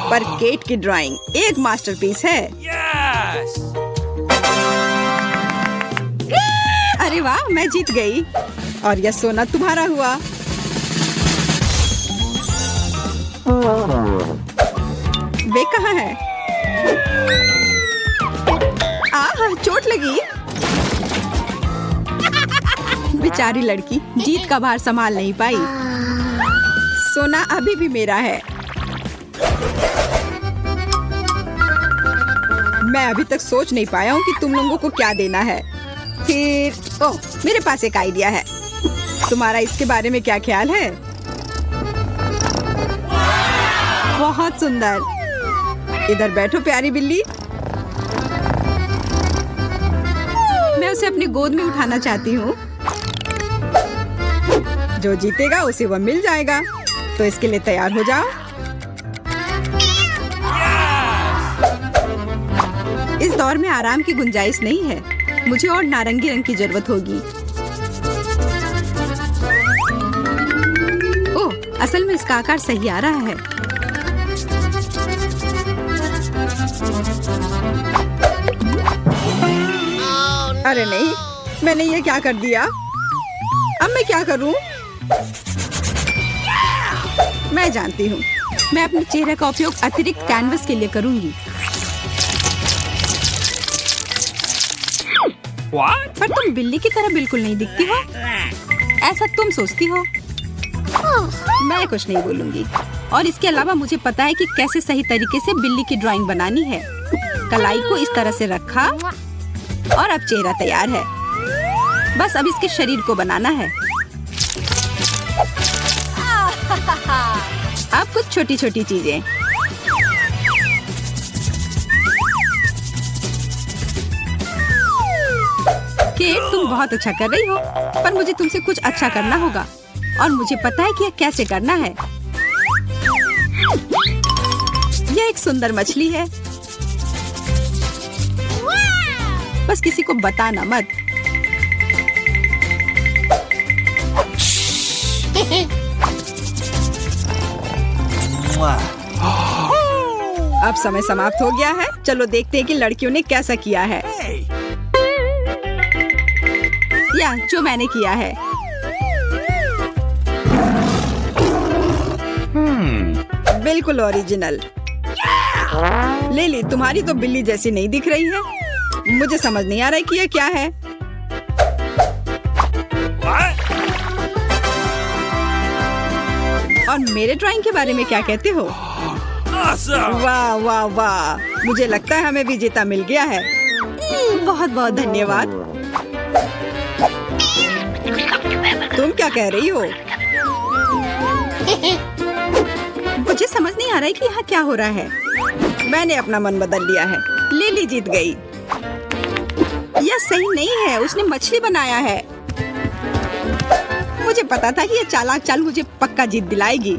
पर केट की ड्राइंग एक मास्टरपीस है। Yes! अरे वाह, मैं जीत गई और यह सोना तुम्हारा हुआ। वे कहाँ है? आह, चोट लगी। बेचारी लड़की जीत का भार संभाल नहीं पाई। सोना अभी भी मेरा है। मैं अभी तक सोच नहीं पाया हूँ कि तुम लोगों को क्या देना है। फिर ओह, मेरे पास एक आइडिया है। तुम्हारा इसके बारे में क्या ख्याल है? बहुत सुंदर। इधर बैठो प्यारी बिल्ली। मैं उसे अपनी गोद में उठाना चाहती हूँ। जो जीतेगा उसे वह मिल जाएगा। तो इसके लिए तैयार हो जाओ। इस दौर में आराम की गुंजाइश नहीं है। मुझे और नारंगी रंग की जरूरत होगी। ओह, असल में इसका आकार सही आ रहा है। अरे नहीं, मैंने ये क्या कर दिया? अब मैं क्या करूं? मैं जानती हूँ। मैं अपने चेहरे का उपयोग अतिरिक्त कैनवस के लिए करूंगी। What? पर तुम बिल्ली की तरह बिल्कुल नहीं दिखती हो। ऐसा तुम सोचती हो। मैं कुछ नहीं बोलूंगी। और इसके अलावा मुझे पता है कि कैसे सही तरीके से बिल्ली की ड्राइंग बनानी है। कलाई को इस तरह से रखा और अब चेहरा तैयार है। बस अब इसके शरीर को बनाना है। अब कुछ छोटी छोटी चीजें। केट, तुम बहुत अच्छा कर रही हो, पर मुझे तुमसे कुछ अच्छा करना होगा और मुझे पता है कि यह कैसे करना है। यह एक सुंदर मछली है। बस किसी को बताना मत। अब समय समाप्त हो गया है। चलो देखते हैं कि लड़कियों ने कैसा किया है। या जो मैंने किया है। बिल्कुल ओरिजिनल। लिली, तुम्हारी तो बिल्ली जैसी नहीं दिख रही है। मुझे समझ नहीं आ रहा है कि यह क्या है। और मेरे ड्राइंग के बारे में क्या कहते हो? वाह वाह वाह, मुझे लगता है हमें विजेता मिल गया है। बहुत बहुत धन्यवाद। तुम क्या कह रही हो? मुझे समझ नहीं आ रहा है कि यहाँ क्या हो रहा है। मैंने अपना मन बदल लिया है। लिली जीत गई। यह सही नहीं है, उसने मछली बनाया है। मुझे पता था कि यह चालाक चाल मुझे पक्का जीत दिलाएगी।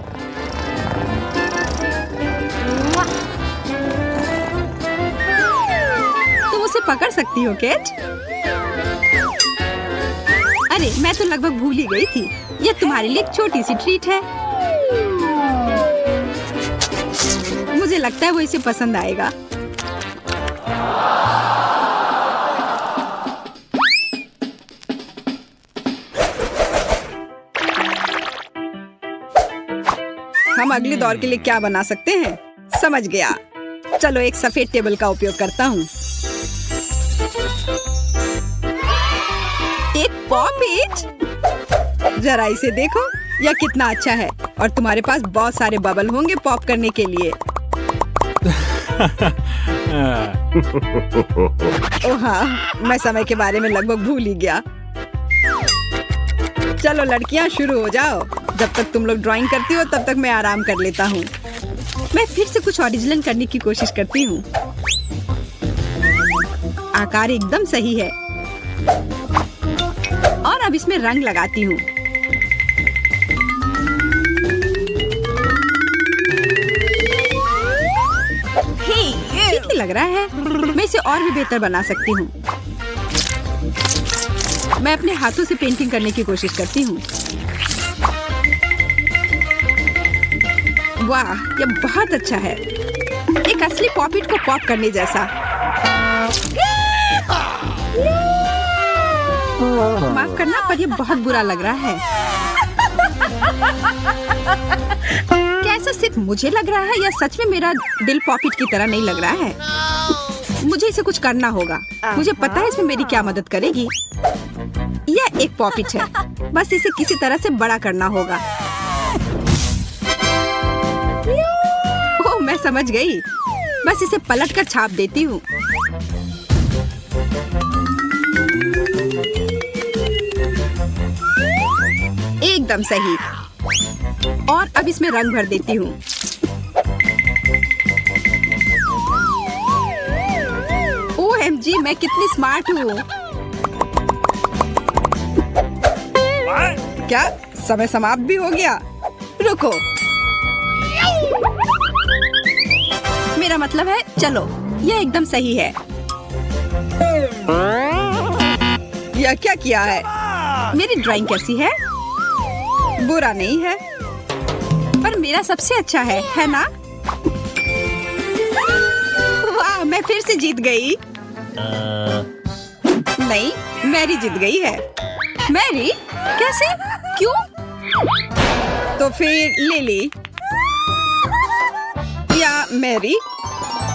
तुम उसे पकड़ सकती हो केट? अरे मैं तो लगभग भूल ही गई थी। यह तुम्हारे लिए एक छोटी सी ट्रीट है। मुझे लगता है वो इसे पसंद आएगा। हम अगले दौर के लिए क्या बना सकते हैं? समझ गया। चलो एक सफेद टेबल का उपयोग करता हूँ। एक पॉप। जरा इसे देखो, यह कितना अच्छा है। और तुम्हारे पास बहुत सारे बबल होंगे पॉप करने के लिए। ओह हाँ, मैं समय के बारे में लगभग भूल ही गया। चलो लड़कियां शुरू हो जाओ। जब तक तुम लोग ड्राइंग करती हो तब तक मैं आराम कर लेता हूँ। मैं फिर से कुछ ओरिजिनल करने की कोशिश करती हूँ। आकार एकदम सही है। और अब इसमें रंग लगाती हूँ। ठीक ही लग रहा है। मैं इसे और भी बेहतर बना सकती हूँ। मैं अपने हाथों से पेंटिंग करने की कोशिश करती हूँ। वाह, यह बहुत अच्छा है। एक असली पॉपिट को पॉप करने जैसा। माफ करना, पर यह बहुत बुरा लग रहा है। क्या ऐसा सिर्फ मुझे लग रहा है या सच में मेरा दिल पॉपिट की तरह नहीं लग रहा है? मुझे इसे कुछ करना होगा। मुझे पता है इसमें मेरी क्या मदद करेगी। यह एक पॉपिट है, बस इसे किसी तरह से बड़ा करना होगा। ओह, मैं समझ गई। बस इसे पलट कर छाप देती हूँ। एकदम सही। और अब इसमें रंग भर देती हूँ। OMG, मैं कितनी स्मार्ट हूँ। क्या समय समाप्त भी हो गया? रुको, मेरा मतलब है चलो, यह एकदम सही है। यह क्या किया है? मेरी ड्राइंग कैसी है? बुरा नहीं है, पर मेरा सबसे अच्छा है ना? वाह, मैं फिर से जीत गई। नहीं, मैरी जीत गई है। मैरी? कैसे? क्यों? तो फिर लिली या मैरी?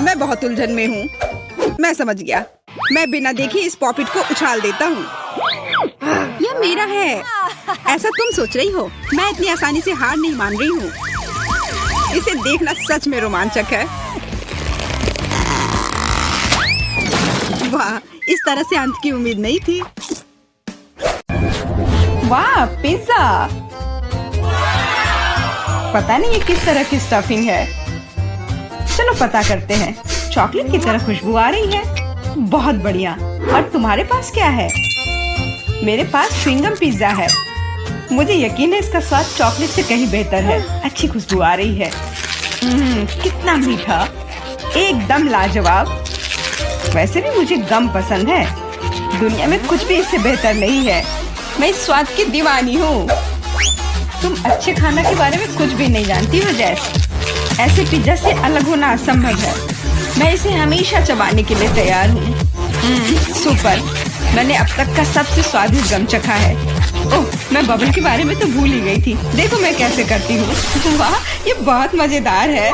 मैं बहुत उलझन में हूँ। मैं समझ गया। मैं बिना देखे इस पॉपिट को उछाल देता हूँ। यह मेरा है। ऐसा तुम सोच रही हो? मैं इतनी आसानी से हार नहीं मान रही हूँ। इसे देखना सच में रोमांचक है। वाह, इस तरह से अंत की उम्मीद नहीं थी। वाह, पिज्जा! पता नहीं ये किस तरह की स्टफिंग है। चलो पता करते हैं। चॉकलेट की तरह खुशबू आ रही है। बहुत बढ़िया। और तुम्हारे पास क्या है? मेरे पास च्युइंगम पिज्जा है। मुझे यकीन है इसका स्वाद चॉकलेट से कहीं बेहतर है। अच्छी खुशबू आ रही है। कितना मीठा, एकदम लाजवाब। वैसे भी मुझे गम पसंद है। दुनिया में कुछ भी इससे बेहतर नहीं है। मैं इस स्वाद की दीवानी हूँ। तुम अच्छे खाना के बारे में कुछ भी नहीं जानती हो जैस। ऐसे पिज्जा से अलग होना असंभव है। मैं इसे हमेशा चबाने के लिए तैयार हूँ। सुपर। मैंने अब तक का सबसे स्वादिष्ट गम चखा है। ओह, मैं बबल के बारे में तो भूल ही गई थी। देखो मैं कैसे करती हूँ। वाह, ये बहुत मजेदार है।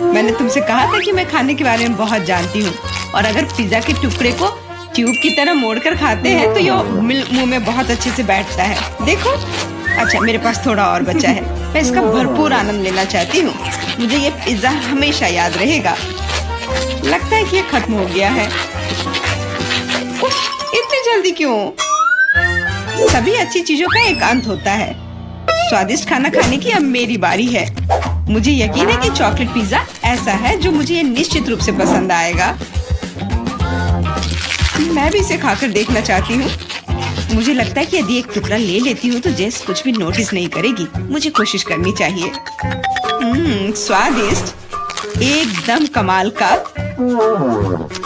मैंने तुमसे कहा था कि मैं खाने के बारे में बहुत जानती हूँ। और अगर पिज्जा के टुकड़े को ट्यूब की तरह मोड़कर खाते हैं तो ये मुंह में बहुत अच्छे से बैठता है। देखो। अच्छा, मेरे पास थोड़ा और बचा है। मैं इसका भरपूर आनंद लेना चाहती हूँ। मुझे ये पिज्जा हमेशा याद रहेगा। लगता है कि ये खत्म हो गया है। उफ, इतनी जल्दी क्यों? सभी अच्छी चीजों का एक अंत होता है। स्वादिष्ट खाना खाने की अब मेरी बारी है। मुझे यकीन है कि चॉकलेट पिज्जा ऐसा है जो मुझे निश्चित रूप से पसंद आएगा। मैं भी इसे खाकर देखना चाहती हूँ। मुझे लगता है कि यदि एक टुकड़ा ले लेती हूँ तो जेस कुछ भी नोटिस नहीं करेगी। मुझे कोशिश करनी चाहिए। स्वादिष्ट, एकदम कमाल का।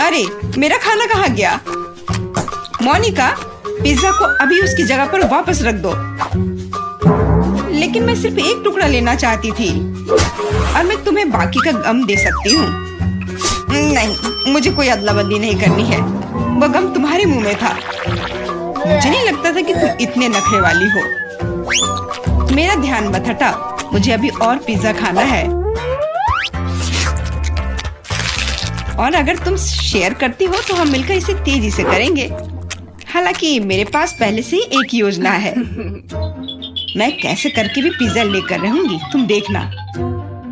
अरे, मेरा खाना कहाँ गया? मोनिका, पिज्जा को अभी उसकी जगह पर वापस रख दो। लेकिन मैं सिर्फ एक टुकड़ा लेना चाहती थी और मैं तुम्हें बाकी का गम दे सकती हूँ। नहीं, मुझे कोई अदला बदली नहीं करनी है। वो गम तुम्हारे मुंह में था। मुझे नहीं लगता था कि तुम इतने नखरे वाली हो। मेरा ध्यान मत हटा। मुझे अभी और पिज्जा खाना है। और अगर तुम शेयर करती हो तो हम मिलकर इसे तेजी से करेंगे। हालांकि मेरे पास पहले से ही एक योजना है। मैं कैसे करके भी पिज्जा लेकर रहूंगी, तुम देखना।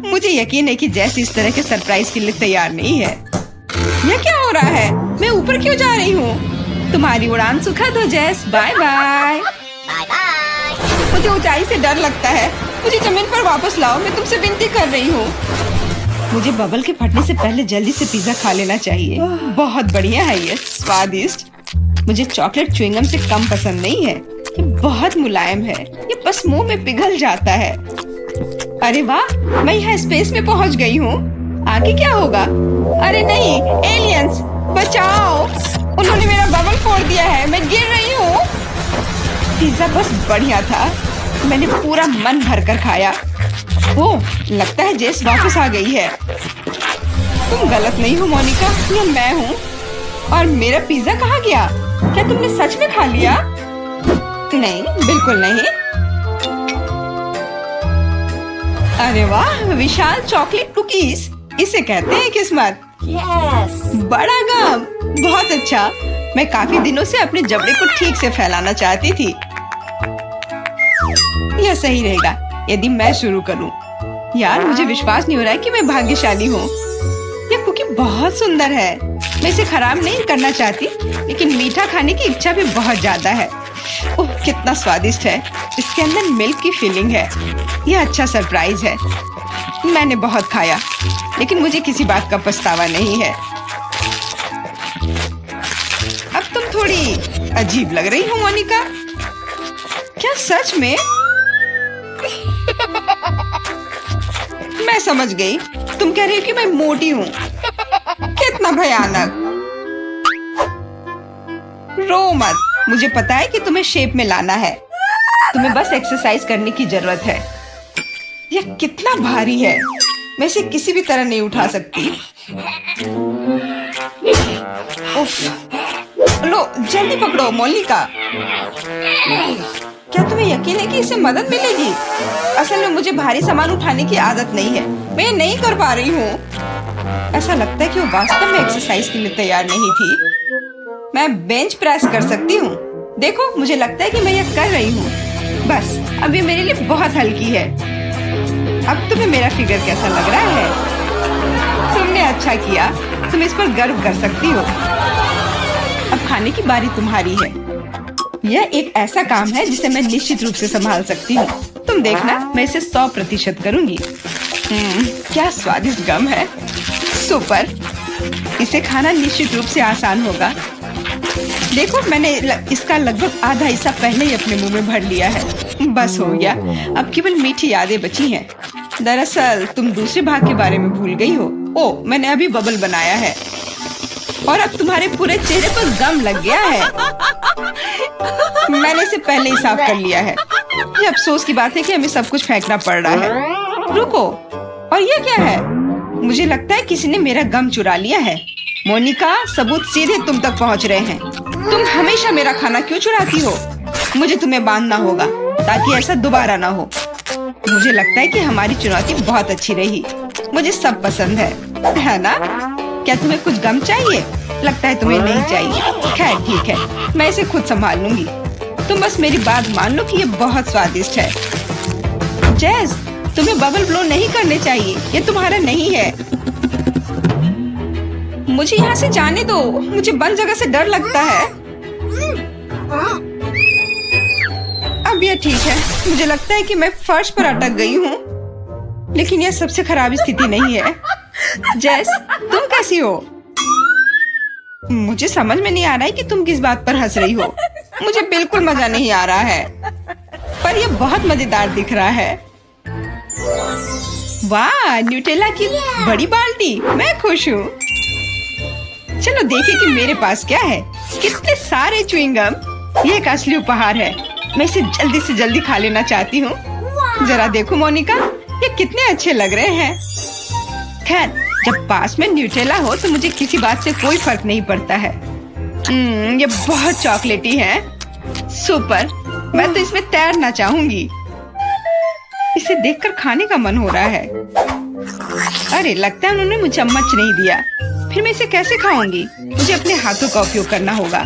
मुझे यकीन है कि जैसे इस तरह के सरप्राइज के लिए तैयार नहीं है। यह क्या हो रहा है? मैं ऊपर क्यों जा रही हूँ? तुम्हारी उड़ान सुखद हो जैस। Bye bye. मुझे ऊंचाई से डर लगता है। मुझे जमीन पर वापस लाओ। मैं तुमसे विनती कर रही हूँ। मुझे बबल के फटने से पहले जल्दी से पिज्जा खा लेना चाहिए। बहुत बढ़िया है ये, स्वादिष्ट। मुझे चॉकलेट च्युइंगम से कम पसंद नहीं है। ये बहुत मुलायम है। ये बस मुंह में पिघल जाता है। अरे वाह, मैं यहाँ स्पेस में पहुँच गई हूँ। आगे क्या होगा? अरे नहीं, एलियंस बचाओ! उन्होंने मेरा बबल फोड़ दिया है। मैं गिर रही हूँ। पिज्जा बस बढ़िया था। मैंने पूरा मन भर कर खाया। ओह, लगता है जेस वापस आ गई है। तुम गलत नहीं हो मोनिका, ये मैं हूँ। और मेरा पिज्जा कहाँ गया? क्या तुमने सच में खा लिया? नहीं, बिल्कुल नहीं। अरे वाह, विशाल चॉकलेट कुकीज। इसे कहते हैं किस्मत। बड़ा गम, बहुत अच्छा। मैं काफी दिनों से अपने जबड़े को ठीक से फैलाना चाहती थी। यह सही रहेगा यदि मैं शुरू करूं। यार, मुझे विश्वास नहीं हो रहा है कि मैं भाग्यशाली हूँ। यह कुकी बहुत सुंदर है। मैं इसे खराब नहीं करना चाहती, लेकिन मीठा खाने की इच्छा भी बहुत ज्यादा है। ओह, कितना स्वादिष्ट है। इसके अंदर मिल्क की फीलिंग है। यह अच्छा सरप्राइज है। मैंने बहुत खाया, लेकिन मुझे किसी बात का पछतावा नहीं है। अब तुम थोड़ी अजीब लग रही हो मोनिका। क्या सच में? मैं समझ गई। तुम कह रही हो कि मैं मोटी हूँ। कितना भयानक। रो मत। मुझे पता है कि तुम्हें शेप में लाना है। तुम्हें बस एक्सरसाइज करने की जरूरत है। यह कितना भारी है। मैं इसे किसी भी तरह नहीं उठा सकती। उफ। लो, जल्दी पकड़ो मोनिका। क्या तुम्हें यकीन है कि इससे मदद मिलेगी? असल में मुझे भारी सामान उठाने की आदत नहीं है। मैं नहीं कर पा रही हूँ। ऐसा लगता है कि वो वास्तव में एक्सरसाइज के लिए तैयार नहीं थी। मैं बेंच प्रेस कर सकती हूँ। देखो, मुझे लगता है कि मैं यह कर रही हूँ। बस, अब ये मेरे लिए बहुत हल्की है। अब तुम्हें मेरा फिगर कैसा लग रहा है? तुमने अच्छा किया। तुम इस पर गर्व कर सकती हो। अब खाने की बारी तुम्हारी है। यह एक ऐसा काम है जिसे मैं निश्चित रूप से संभाल सकती हूँ। तुम देखना, मैं इसे 100% करूँगी। क्या स्वादिष्ट गम है, सुपर। इसे खाना निश्चित रूप से आसान होगा। देखो, मैंने इसका लगभग आधा हिस्सा पहले ही अपने मुंह में भर लिया है। बस हो गया, अब केवल मीठी यादें बची हैं। दरअसल तुम दूसरे भाग के बारे में भूल गई हो। ओह, मैंने अभी बबल बनाया है और अब तुम्हारे पूरे चेहरे पर गम लग गया है। मैंने इसे पहले ही साफ कर लिया है। ये अफसोस की बात है कि हमें सब कुछ फेंकना पड़ रहा है। रुको, और ये क्या है? मुझे लगता है किसी ने मेरा गम चुरा लिया है। मोनिका, सबूत सीधे तुम तक पहुंच रहे हैं। तुम हमेशा मेरा खाना क्यों चुराती हो? मुझे तुम्हें बांधना होगा ताकि ऐसा दोबारा ना हो। मुझे लगता है कि हमारी चुनौती बहुत अच्छी रही। मुझे सब पसंद है ना? क्या तुम्हें कुछ गम चाहिए? लगता है तुम्हें नहीं चाहिए। खैर ठीक है, मैं इसे खुद संभाल लूंगी। तुम बस मेरी बात मान लो कि ये बहुत स्वादिष्ट है। जैस, तुम्हें बबल ब्लो नहीं करने चाहिए, ये तुम्हारा नहीं है। मुझे यहाँ से जाने दो, मुझे बंद जगह से डर लगता है। अब ये ठीक है। मुझे लगता है कि मैं फर्श पर अटक गई हूँ, लेकिन यह सबसे खराब स्थिति नहीं है। जैस, तुम कैसी हो? मुझे समझ में नहीं आ रहा है कि तुम किस बात पर हंस रही हो। मुझे बिल्कुल मजा नहीं आ रहा है, पर यह बहुत मजेदार दिख रहा है। वाह, न्यूटेला की बड़ी बाल्टी, मैं खुश हूँ। चलो देखें कि मेरे पास क्या है। कितने सारे च्युइंगम। ये एक असली उपहार है। मैं इसे जल्दी से जल्दी खा लेना चाहती हूँ। जरा देखो मोनिका, ये कितने अच्छे लग रहे हैं। खैर, जब पास में न्यूटेला हो तो मुझे किसी बात से कोई फर्क नहीं पड़ता है। ये बहुत चॉकलेटी है। सुपर, मैं तो इसमें तैरना चाहूंगी। इसे देखकर खाने का मन हो रहा है। अरे, लगता है उन्होंने मुझे चम्मच नहीं दिया। फिर मैं इसे कैसे खाऊंगी? मुझे अपने हाथों का उपयोग करना होगा।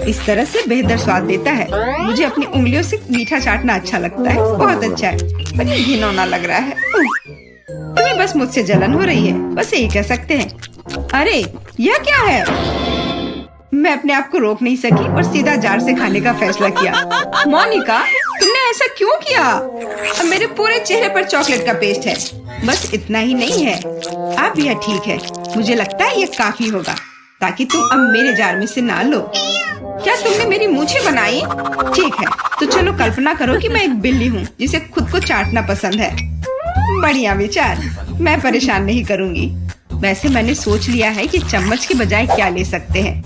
इस तरह से बेहतर स्वाद देता है। मुझे अपनी उंगलियों से मीठा चाटना अच्छा लगता है। बहुत अच्छा है, पर ये घिनौना लग रहा है। तुम्हें बस मुझसे जलन हो रही है, बस यही कह सकते हैं। अरे, यह क्या है? मैं अपने आप को रोक नहीं सकी और सीधा जार से खाने का फैसला किया। मोनिका, तुमने ऐसा क्यों किया? अब मेरे पूरे चेहरे पर चॉकलेट का पेस्ट है। बस इतना ही नहीं है, अब यह ठीक है। मुझे लगता है यह काफी होगा ताकि तुम अब मेरे जार में से ना लो। क्या तुमने मेरी मूछें बनाई? ठीक है, तो चलो कल्पना करो कि मैं एक बिल्ली हूँ जिसे खुद को चाटना पसंद है। बढ़िया विचार, मैं परेशान नहीं करूँगी। वैसे मैंने सोच लिया है कि चम्मच के बजाय क्या ले सकते हैं।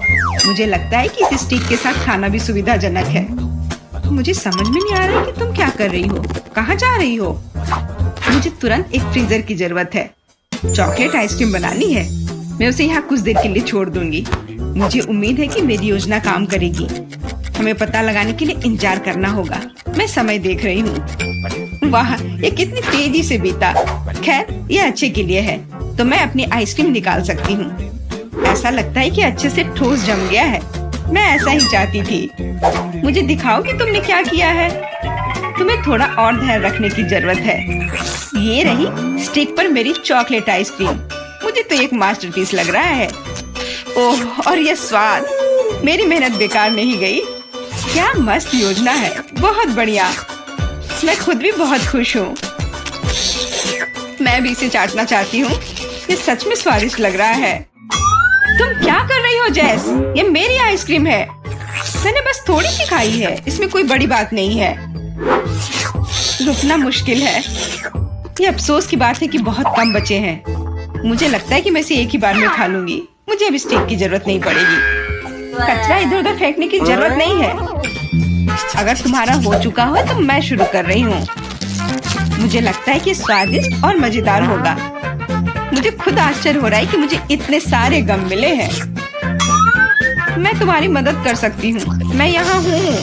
मुझे लगता है कि इस स्टिक के साथ खाना भी सुविधाजनक है। मुझे समझ में नहीं आ रहा है कि तुम क्या कर रही हो, कहाँ जा रही हो? मुझे तुरंत एक फ्रीजर की जरूरत है। चॉकलेट आइसक्रीम बनानी है। मैं उसे यहाँ कुछ देर के लिए छोड़ दूंगी। मुझे उम्मीद है कि मेरी योजना काम करेगी। हमें पता लगाने के लिए इंतजार करना होगा। मैं समय देख रही हूँ। वाह, ये कितनी तेजी से बीता। खैर, ये अच्छे के लिए है, तो मैं अपनी आइसक्रीम निकाल सकती हूँ। ऐसा लगता है कि अच्छे से ठोस जम गया है। मैं ऐसा ही चाहती थी। मुझे दिखाओ कि तुमने क्या किया है। तुम्हें थोड़ा और ध्यान रखने की जरूरत है। ये रही स्टिक पर मेरी चॉकलेट आइसक्रीम। मुझे तो एक मास्टरपीस लग रहा है। ओह, और ये स्वाद। मेरी मेहनत बेकार नहीं गई। क्या मस्त योजना है, बहुत बढ़िया। मैं खुद भी बहुत खुश हूँ। मैं भी इसे चाटना चाहती हूँ। ये सच में स्वादिष्ट लग रहा है। तुम क्या कर रही हो जैस? ये मेरी आइसक्रीम है। मैंने बस थोड़ी सी खाई है, इसमें कोई बड़ी बात नहीं है। रुकना मुश्किल है। ये अफसोस की बात है कि बहुत कम बचे हैं। मुझे लगता है कि मैं इसे एक ही बार में खा लूंगी। मुझे अब स्टिक की जरूरत नहीं पड़ेगी। कचरा इधर उधर फेंकने की जरूरत नहीं है। अगर तुम्हारा हो चुका हो तो मैं शुरू कर रही हूँ। मुझे लगता है कि स्वादिष्ट और मजेदार होगा। मुझे खुद आश्चर्य हो रहा है कि मुझे इतने सारे गम मिले हैं। मैं तुम्हारी मदद कर सकती हूँ। मैं यहाँ हूँ।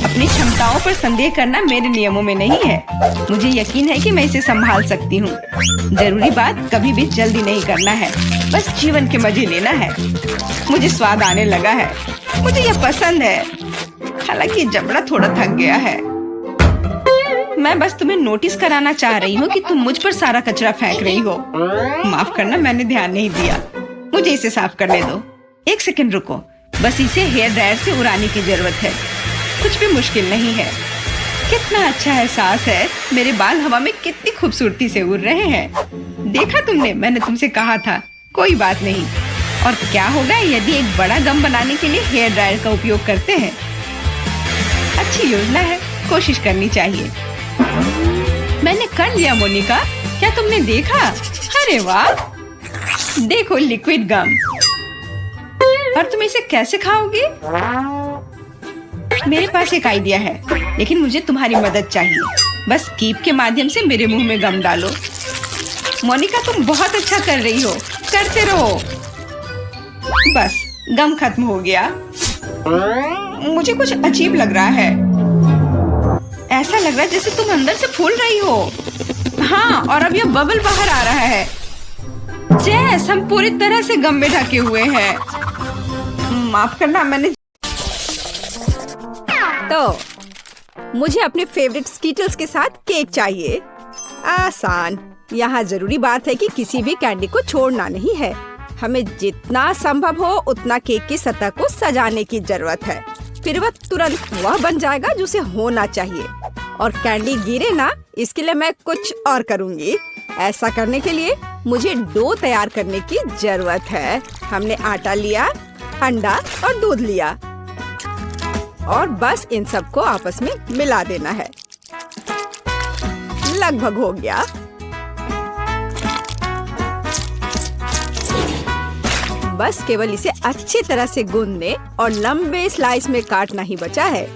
अपनी क्षमताओं पर संदेह करना मेरे नियमों में नहीं है। मुझे यकीन है कि मैं इसे संभाल सकती हूँ। जरूरी बात कभी भी जल्दी नहीं करना है, बस जीवन के मजे लेना है। मुझे स्वाद आने लगा है। मुझे यह पसंद है, हालांकि जबड़ा थोड़ा थक गया है। मैं बस तुम्हें नोटिस कराना चाह रही हूँ कि तुम मुझ पर सारा कचरा फेंक रही हो। माफ करना, मैंने ध्यान नहीं दिया। मुझे इसे साफ करने दो। एक सेकंड रुको, बस इसे हेयर ड्रायर से उड़ाने की जरूरत है। कुछ भी मुश्किल नहीं है। कितना अच्छा एहसास है, मेरे बाल हवा में कितनी खूबसूरती से उड़ रहे हैं। देखा तुमने, मैंने तुमसे कहा था। कोई बात नहीं। और क्या होगा यदि एक बड़ा गम बनाने के लिए हेयर ड्रायर का उपयोग करते हैं? अच्छी योजना है, कोशिश करनी चाहिए। मैंने कर लिया मोनिका, क्या तुमने देखा? अरे वाह, देखो लिक्विड गम। और तुम इसे कैसे खाओगे? मेरे पास एक आइडिया है, लेकिन मुझे तुम्हारी मदद चाहिए। बस कीप के माध्यम से मेरे मुंह में गम डालो। मोनिका तुम बहुत अच्छा कर रही हो, करते रहो। बस गम खत्म हो गया। मुझे कुछ अजीब लग रहा है। ऐसा लग रहा है जैसे तुम अंदर से फूल रही हो। हाँ, और अब यह बबल बाहर आ रहा है। जैस हम पूरी तरह से गम में ढके हुए हैं। माफ करना, मैंने तो मुझे अपने फेवरेट स्कीटल्स के साथ केक चाहिए। आसान। यहाँ जरूरी बात है कि किसी भी कैंडी को छोड़ना नहीं है। हमें जितना संभव हो उतना केक की सतह को सजाने की जरूरत है। फिर वह तुरंत वह बन जाएगा जो उसे होना चाहिए। और कैंडी गिरे ना, इसके लिए मैं कुछ और करूँगी। ऐसा करने के लिए मुझे डो तैयार करने की जरूरत है। हमने आटा लिया, अंडा और दूध लिया, और बस इन सबको आपस में मिला देना है। लगभग हो गया। बस केवल इसे अच्छी तरह से गूंदने और लंबे स्लाइस में काटना ही बचा है।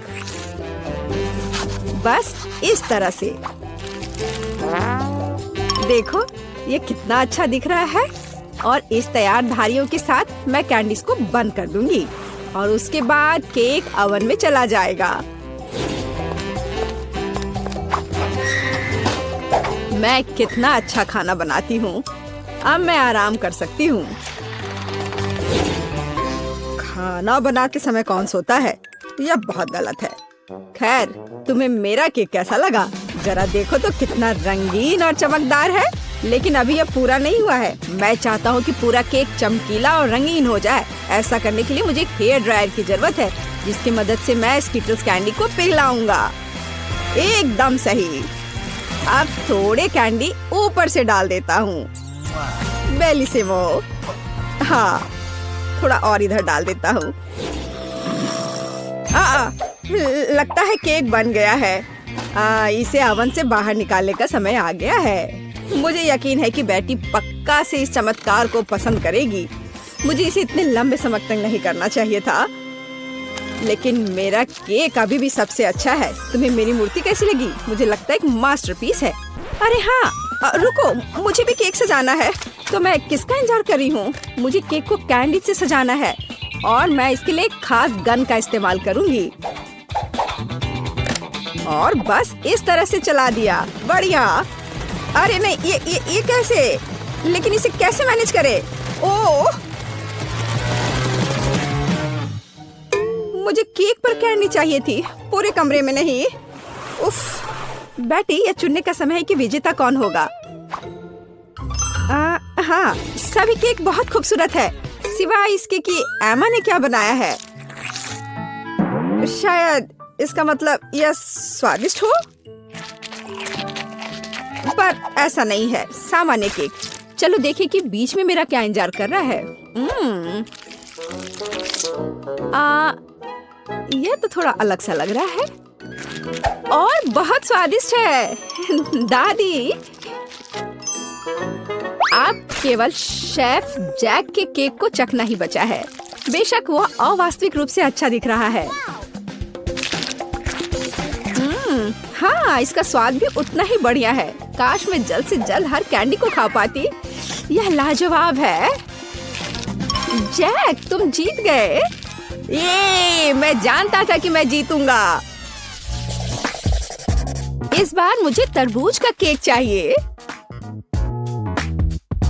बस इस तरह से। देखो ये कितना अच्छा दिख रहा है। और इस तैयार धारियों के साथ मैं कैंडीज को बंद कर दूंगी और उसके बाद केक ओवन में चला जाएगा। मैं कितना अच्छा खाना बनाती हूँ। अब मैं आराम कर सकती हूँ। खाना बनाते समय कौन सोता है? यह बहुत गलत है। खैर, तुम्हें मेरा केक कैसा लगा? जरा देखो तो कितना रंगीन और चमकदार है। लेकिन अभी यह पूरा नहीं हुआ है। मैं चाहता हूँ कि पूरा केक चमकीला और रंगीन हो जाए। ऐसा करने के लिए मुझे एक हेयर ड्रायर की जरूरत है, जिसकी मदद से मैं स्कीटल्स कैंडी को पिघलाऊंगा। एकदम सही। अब थोड़े कैंडी ऊपर से डाल देता हूँ। बेलिसिमो। हाँ, थोड़ा और इधर डाल देता हूँ। लगता है केक बन गया है। इसे ओवन से बाहर निकालने का समय आ गया है। मुझे यकीन है कि बेटी पक्का से इस चमत्कार को पसंद करेगी। मुझे इसे इतने लंबे समय तक नहीं करना चाहिए था, लेकिन मेरा केक अभी भी सबसे अच्छा है। तुम्हें मेरी मूर्ति कैसी लगी? मुझे लगता है एक मास्टरपीस है। अरे हाँ, रुको, मुझे भी केक सजाना है। तो मैं किसका इंतजार कर रही हूँ? मुझे केक को कैंडी से सजाना है और मैं इसके लिए एक खास गन का इस्तेमाल करूँगी। और बस इस तरह से चला दिया। बढ़िया। अरे नहीं, ये कैसे? लेकिन इसे कैसे मैनेज करे? ओह, मुझे केक पर कैंडी चाहिए थी, पूरे कमरे में नहीं। उफ, बेटी, यह चुनने का समय है कि विजेता कौन होगा। हाँ, सभी केक बहुत खूबसूरत है, सिवाय इसके कि एमा ने क्या बनाया है। शायद इसका मतलब यह स्वादिष्ट हो, पर ऐसा नहीं है। सामान्य केक। चलो देखें कि बीच में मेरा क्या इंतजार कर रहा है। यह तो थोड़ा अलग सा लग रहा है और बहुत स्वादिष्ट है। दादी, आप केवल शेफ जैक के केक को चखना ही बचा है। बेशक वह अवास्तविक रूप से अच्छा दिख रहा है। हाँ, इसका स्वाद भी उतना ही बढ़िया है। काश मैं जल्द से जल्द हर कैंडी को खा पाती। यह लाजवाब है। जैक, तुम जीत गए। ये मैं जानता था कि मैं जीतूंगा। इस बार मुझे तरबूज का केक चाहिए।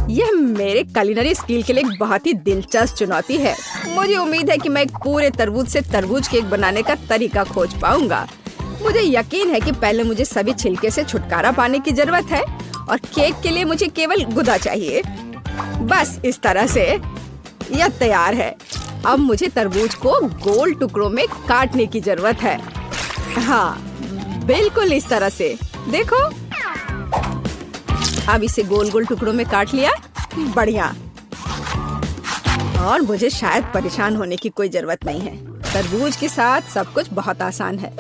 यह मेरे कुलिनरी स्किल के लिए एक बहुत ही दिलचस्प चुनौती है। मुझे उम्मीद है कि मैं एक पूरे तरबूज से तरबूज केक बनाने का तरीका खोज पाऊंगा। मुझे यकीन है कि पहले मुझे सभी छिलके से छुटकारा पाने की जरूरत है और केक के लिए मुझे केवल गुदा चाहिए। बस इस तरह से। यह तैयार है। अब मुझे तरबूज को गोल टुकड़ों में काटने की जरूरत है। हाँ, बिल्कुल इस तरह से। देखो, अब इसे गोल गोल टुकड़ों में काट लिया। बढ़िया। और मुझे शायद परेशान होने की कोई जरूरत नहीं है। तरबूज के साथ सब कुछ बहुत आसान है।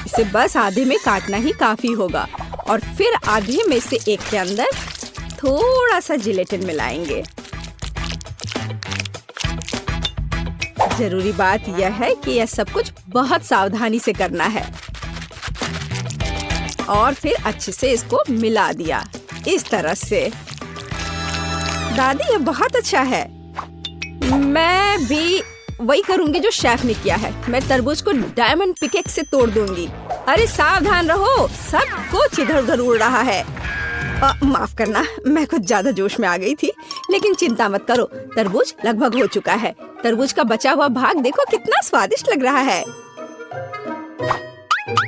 इसे बस आधे में काटना ही काफी होगा और फिर आधे में से एक के अंदर थोड़ा सा जिलेटिन मिलाएंगे। जरूरी बात यह है कि यह सब कुछ बहुत सावधानी से करना है। और फिर अच्छे से इसको मिला दिया इस तरह से। दादी, यह बहुत अच्छा है। मैं भी वही करूंगी जो शेफ ने किया है। मैं तरबूज को डायमंड पिकेक्स से तोड़ दूंगी। अरे सावधान रहो, सब कुछ इधर उधर उड़ रहा है। माफ करना, मैं कुछ ज्यादा जोश में आ गई थी। लेकिन चिंता मत करो, तरबूज लगभग हो चुका है। तरबूज का बचा हुआ भाग देखो कितना स्वादिष्ट लग रहा है।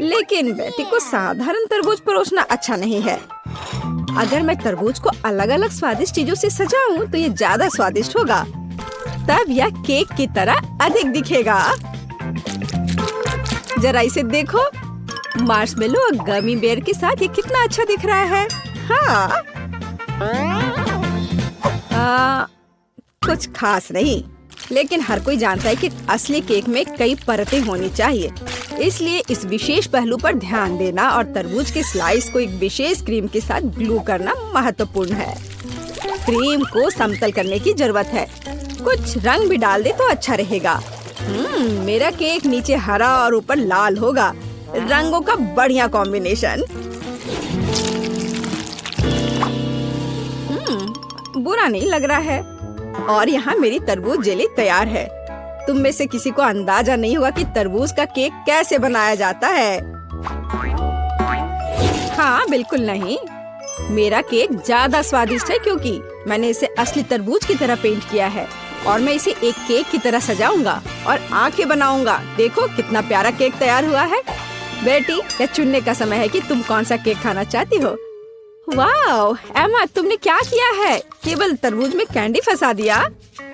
लेकिन बेटी को साधारण तरबूज परोसना अच्छा नहीं है। अगर मैं तरबूज को अलग अलग स्वादिष्ट चीजों से सजाऊं तो ये ज्यादा स्वादिष्ट होगा। तब यह केक की तरह अधिक दिखेगा। जरा इसे देखो, मार्शमेलो और गमी बेयर के साथ ये कितना अच्छा दिख रहा है। हाँ, कुछ खास नहीं, लेकिन हर कोई जानता है कि असली केक में कई परतें होनी चाहिए। इसलिए इस विशेष पहलू पर ध्यान देना और तरबूज के स्लाइस को एक विशेष क्रीम के साथ ग्लू करना महत्वपूर्ण है। क्रीम को समतल करने की जरूरत है। कुछ रंग भी डाल दे तो अच्छा रहेगा। मेरा केक नीचे हरा और ऊपर लाल होगा। रंगों का बढ़िया कॉम्बिनेशन। बुरा नहीं लग रहा है। और यहाँ मेरी तरबूज जेली तैयार है। तुम में से किसी को अंदाजा नहीं होगा कि तरबूज का केक कैसे बनाया जाता है। हाँ, बिल्कुल नहीं। मेरा केक ज्यादा स्वादिष्ट है क्योंकि मैंने इसे असली तरबूज की तरह पेंट किया है। और मैं इसे एक केक की तरह सजाऊंगा और आंखें बनाऊंगा। देखो कितना प्यारा केक तैयार हुआ है। बेटी, यह चुनने का समय है कि तुम कौन सा केक खाना चाहती हो। वाह एमा, तुमने क्या किया है? केवल तरबूज में कैंडी फंसा दिया।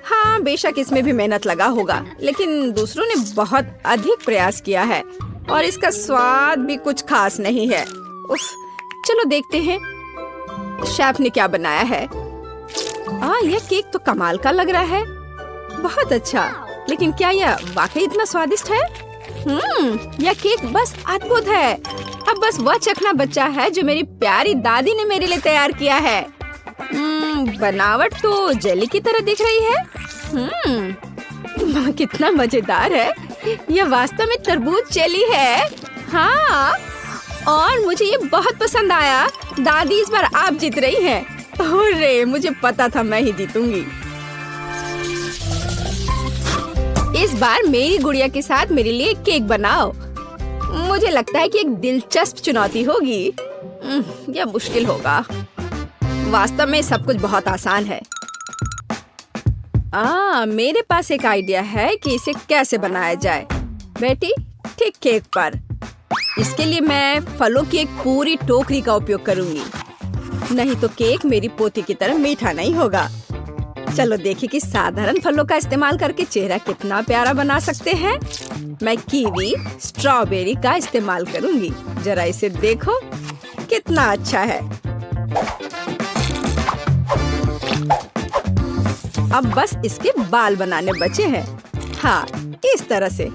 हाँ, बेशक इसमें भी मेहनत लगा होगा, लेकिन दूसरों ने बहुत अधिक प्रयास किया है और इसका स्वाद भी कुछ खास नहीं है। उफ, चलो देखते हैं शेफ ने क्या बनाया है। यह केक तो कमाल का लग रहा है। बहुत अच्छा, लेकिन क्या यह वाकई इतना स्वादिष्ट है? यह केक बस अद्भुत है। अब बस वह चखना बचा है जो मेरी प्यारी दादी ने मेरे लिए तैयार किया है। बनावट तो जेली की तरह दिख रही है। कितना मजेदार है। यह वास्तव में तरबूज जेली है। हाँ, और मुझे ये बहुत पसंद आया। दादी, इस बार आप जीत रही हैं। अरे, मुझे पता था मैं ही जीतूंगी। इस बार मेरी गुड़िया के साथ मेरे लिए केक बनाओ। मुझे लगता है कि एक दिलचस्प चुनौती होगी। यह मुश्किल होगा। वास्तव में सब कुछ बहुत आसान है। मेरे पास एक आइडिया है कि इसे कैसे बनाया जाए। बेटी, ठीक केक पर। इसके लिए मैं फलों की एक पूरी टोकरी का उपयोग करूंगी। नहीं तो केक मेरी पोती की तरह मीठा नहीं होगा। चलो देखिए कि साधारण फलों का इस्तेमाल करके चेहरा कितना प्यारा बना सकते हैं। मैं कीवी, स्ट्रॉबेरी का इस्तेमाल करूंगी। जरा इसे देखो कितना अच्छा है। अब बस इसके बाल बनाने बचे हैं। हाँ, इस तरह से।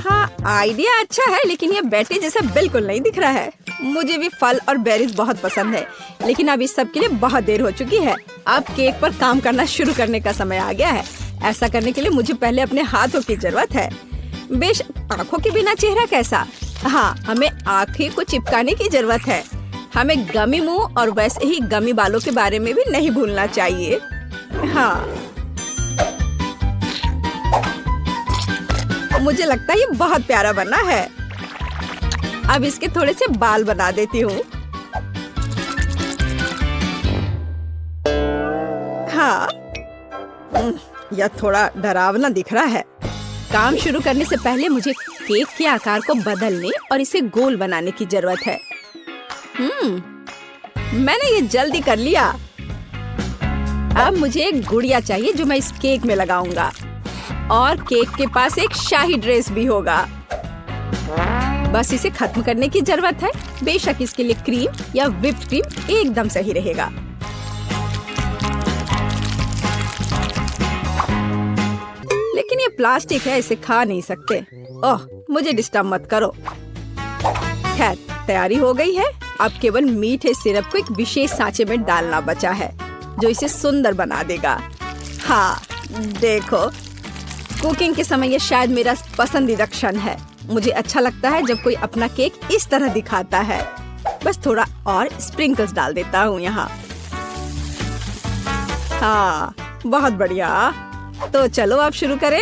हाँ, आइडिया अच्छा है, लेकिन ये बेटी जैसा बिल्कुल नहीं दिख रहा है। मुझे भी फल और बेरीज बहुत पसंद है, लेकिन अब इस सब के लिए बहुत देर हो चुकी है। अब केक पर काम करना शुरू करने का समय आ गया है। ऐसा करने के लिए मुझे पहले अपने हाथों की जरूरत है। बेशक आँखों के बिना चेहरा कैसा। हाँ, हमें आँखें को चिपकाने की जरूरत है। हमें गमी मुंह और वैसे ही गमी बालों के बारे में भी नहीं भूलना चाहिए। हाँ, मुझे लगता है ये बहुत प्यारा बना है। अब इसके थोड़े से बाल बना देती हूँ। हाँ, यह थोड़ा डरावना दिख रहा है। काम शुरू करने से पहले मुझे केक के आकार को बदलने और इसे गोल बनाने की जरूरत है। मैंने ये जल्दी कर लिया। अब मुझे एक गुड़िया चाहिए जो मैं इस केक में लगाऊंगा, और केक के पास एक शाही ड्रेस भी होगा। बस इसे खत्म करने की जरूरत है। बेशक इसके लिए क्रीम या व्हिप्ड क्रीम एकदम सही रहेगा। लेकिन ये प्लास्टिक है, इसे खा नहीं सकते। ओह, मुझे डिस्टर्ब मत करो। खैर, तैयारी हो गई है। अब केवल मीठे सिरप को एक विशेष सांचे में डालना बचा है जो इसे सुंदर बना देगा। हाँ, देखो, कुकिंग के समय ये शायद मेरा पसंदीदा क्षण है। मुझे अच्छा लगता है जब कोई अपना केक इस तरह दिखाता है। बस थोड़ा और स्प्रिंकल्स डाल देता हूँ यहाँ। हाँ, बहुत बढ़िया। तो चलो अब शुरू करें।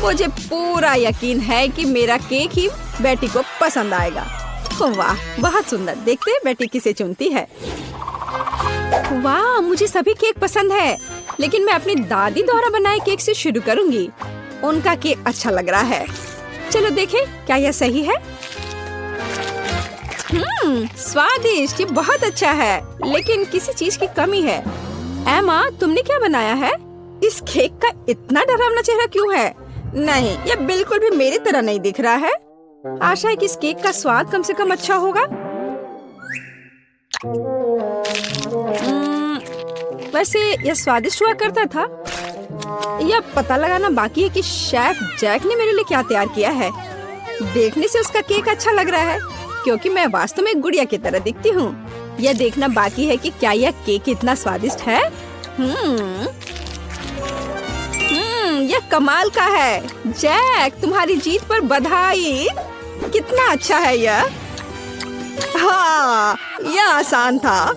मुझे पूरा यकीन है कि मेरा केक ही बेटी को पसंद आएगा। वाह, बहुत सुंदर। देखते हैं बेटी किसे चुनती है। वाह, मुझे सभी केक पसंद है, लेकिन मैं अपनी दादी द्वारा बनाए केक से शुरू करूंगी। उनका केक अच्छा लग रहा है। चलो देखें क्या यह सही है। स्वादिष्ट, ये बहुत अच्छा है, लेकिन किसी चीज की कमी है। एमा, तुमने क्या बनाया है? इस केक का इतना डरावना चेहरा क्यों है? नहीं, यह बिल्कुल भी मेरी तरह नहीं दिख रहा है। आशा है कि इस केक का स्वाद कम से कम अच्छा होगा। वैसे यह स्वादिष्ट हुआ करता था। यह पता लगाना बाकी है कि शेफ जैक ने मेरे लिए क्या तैयार किया है। देखने से उसका केक अच्छा लग रहा है, क्योंकि मैं वास्तव में गुड़िया की तरह दिखती हूँ। यह देखना बाकी है कि क्या यह केक इतना स्वादिष्ट है। यह कमाल का है। जैक, तुम्हारी जीत पर बधाई। कितना अच्छा है यह। हाँ, यह आसान था।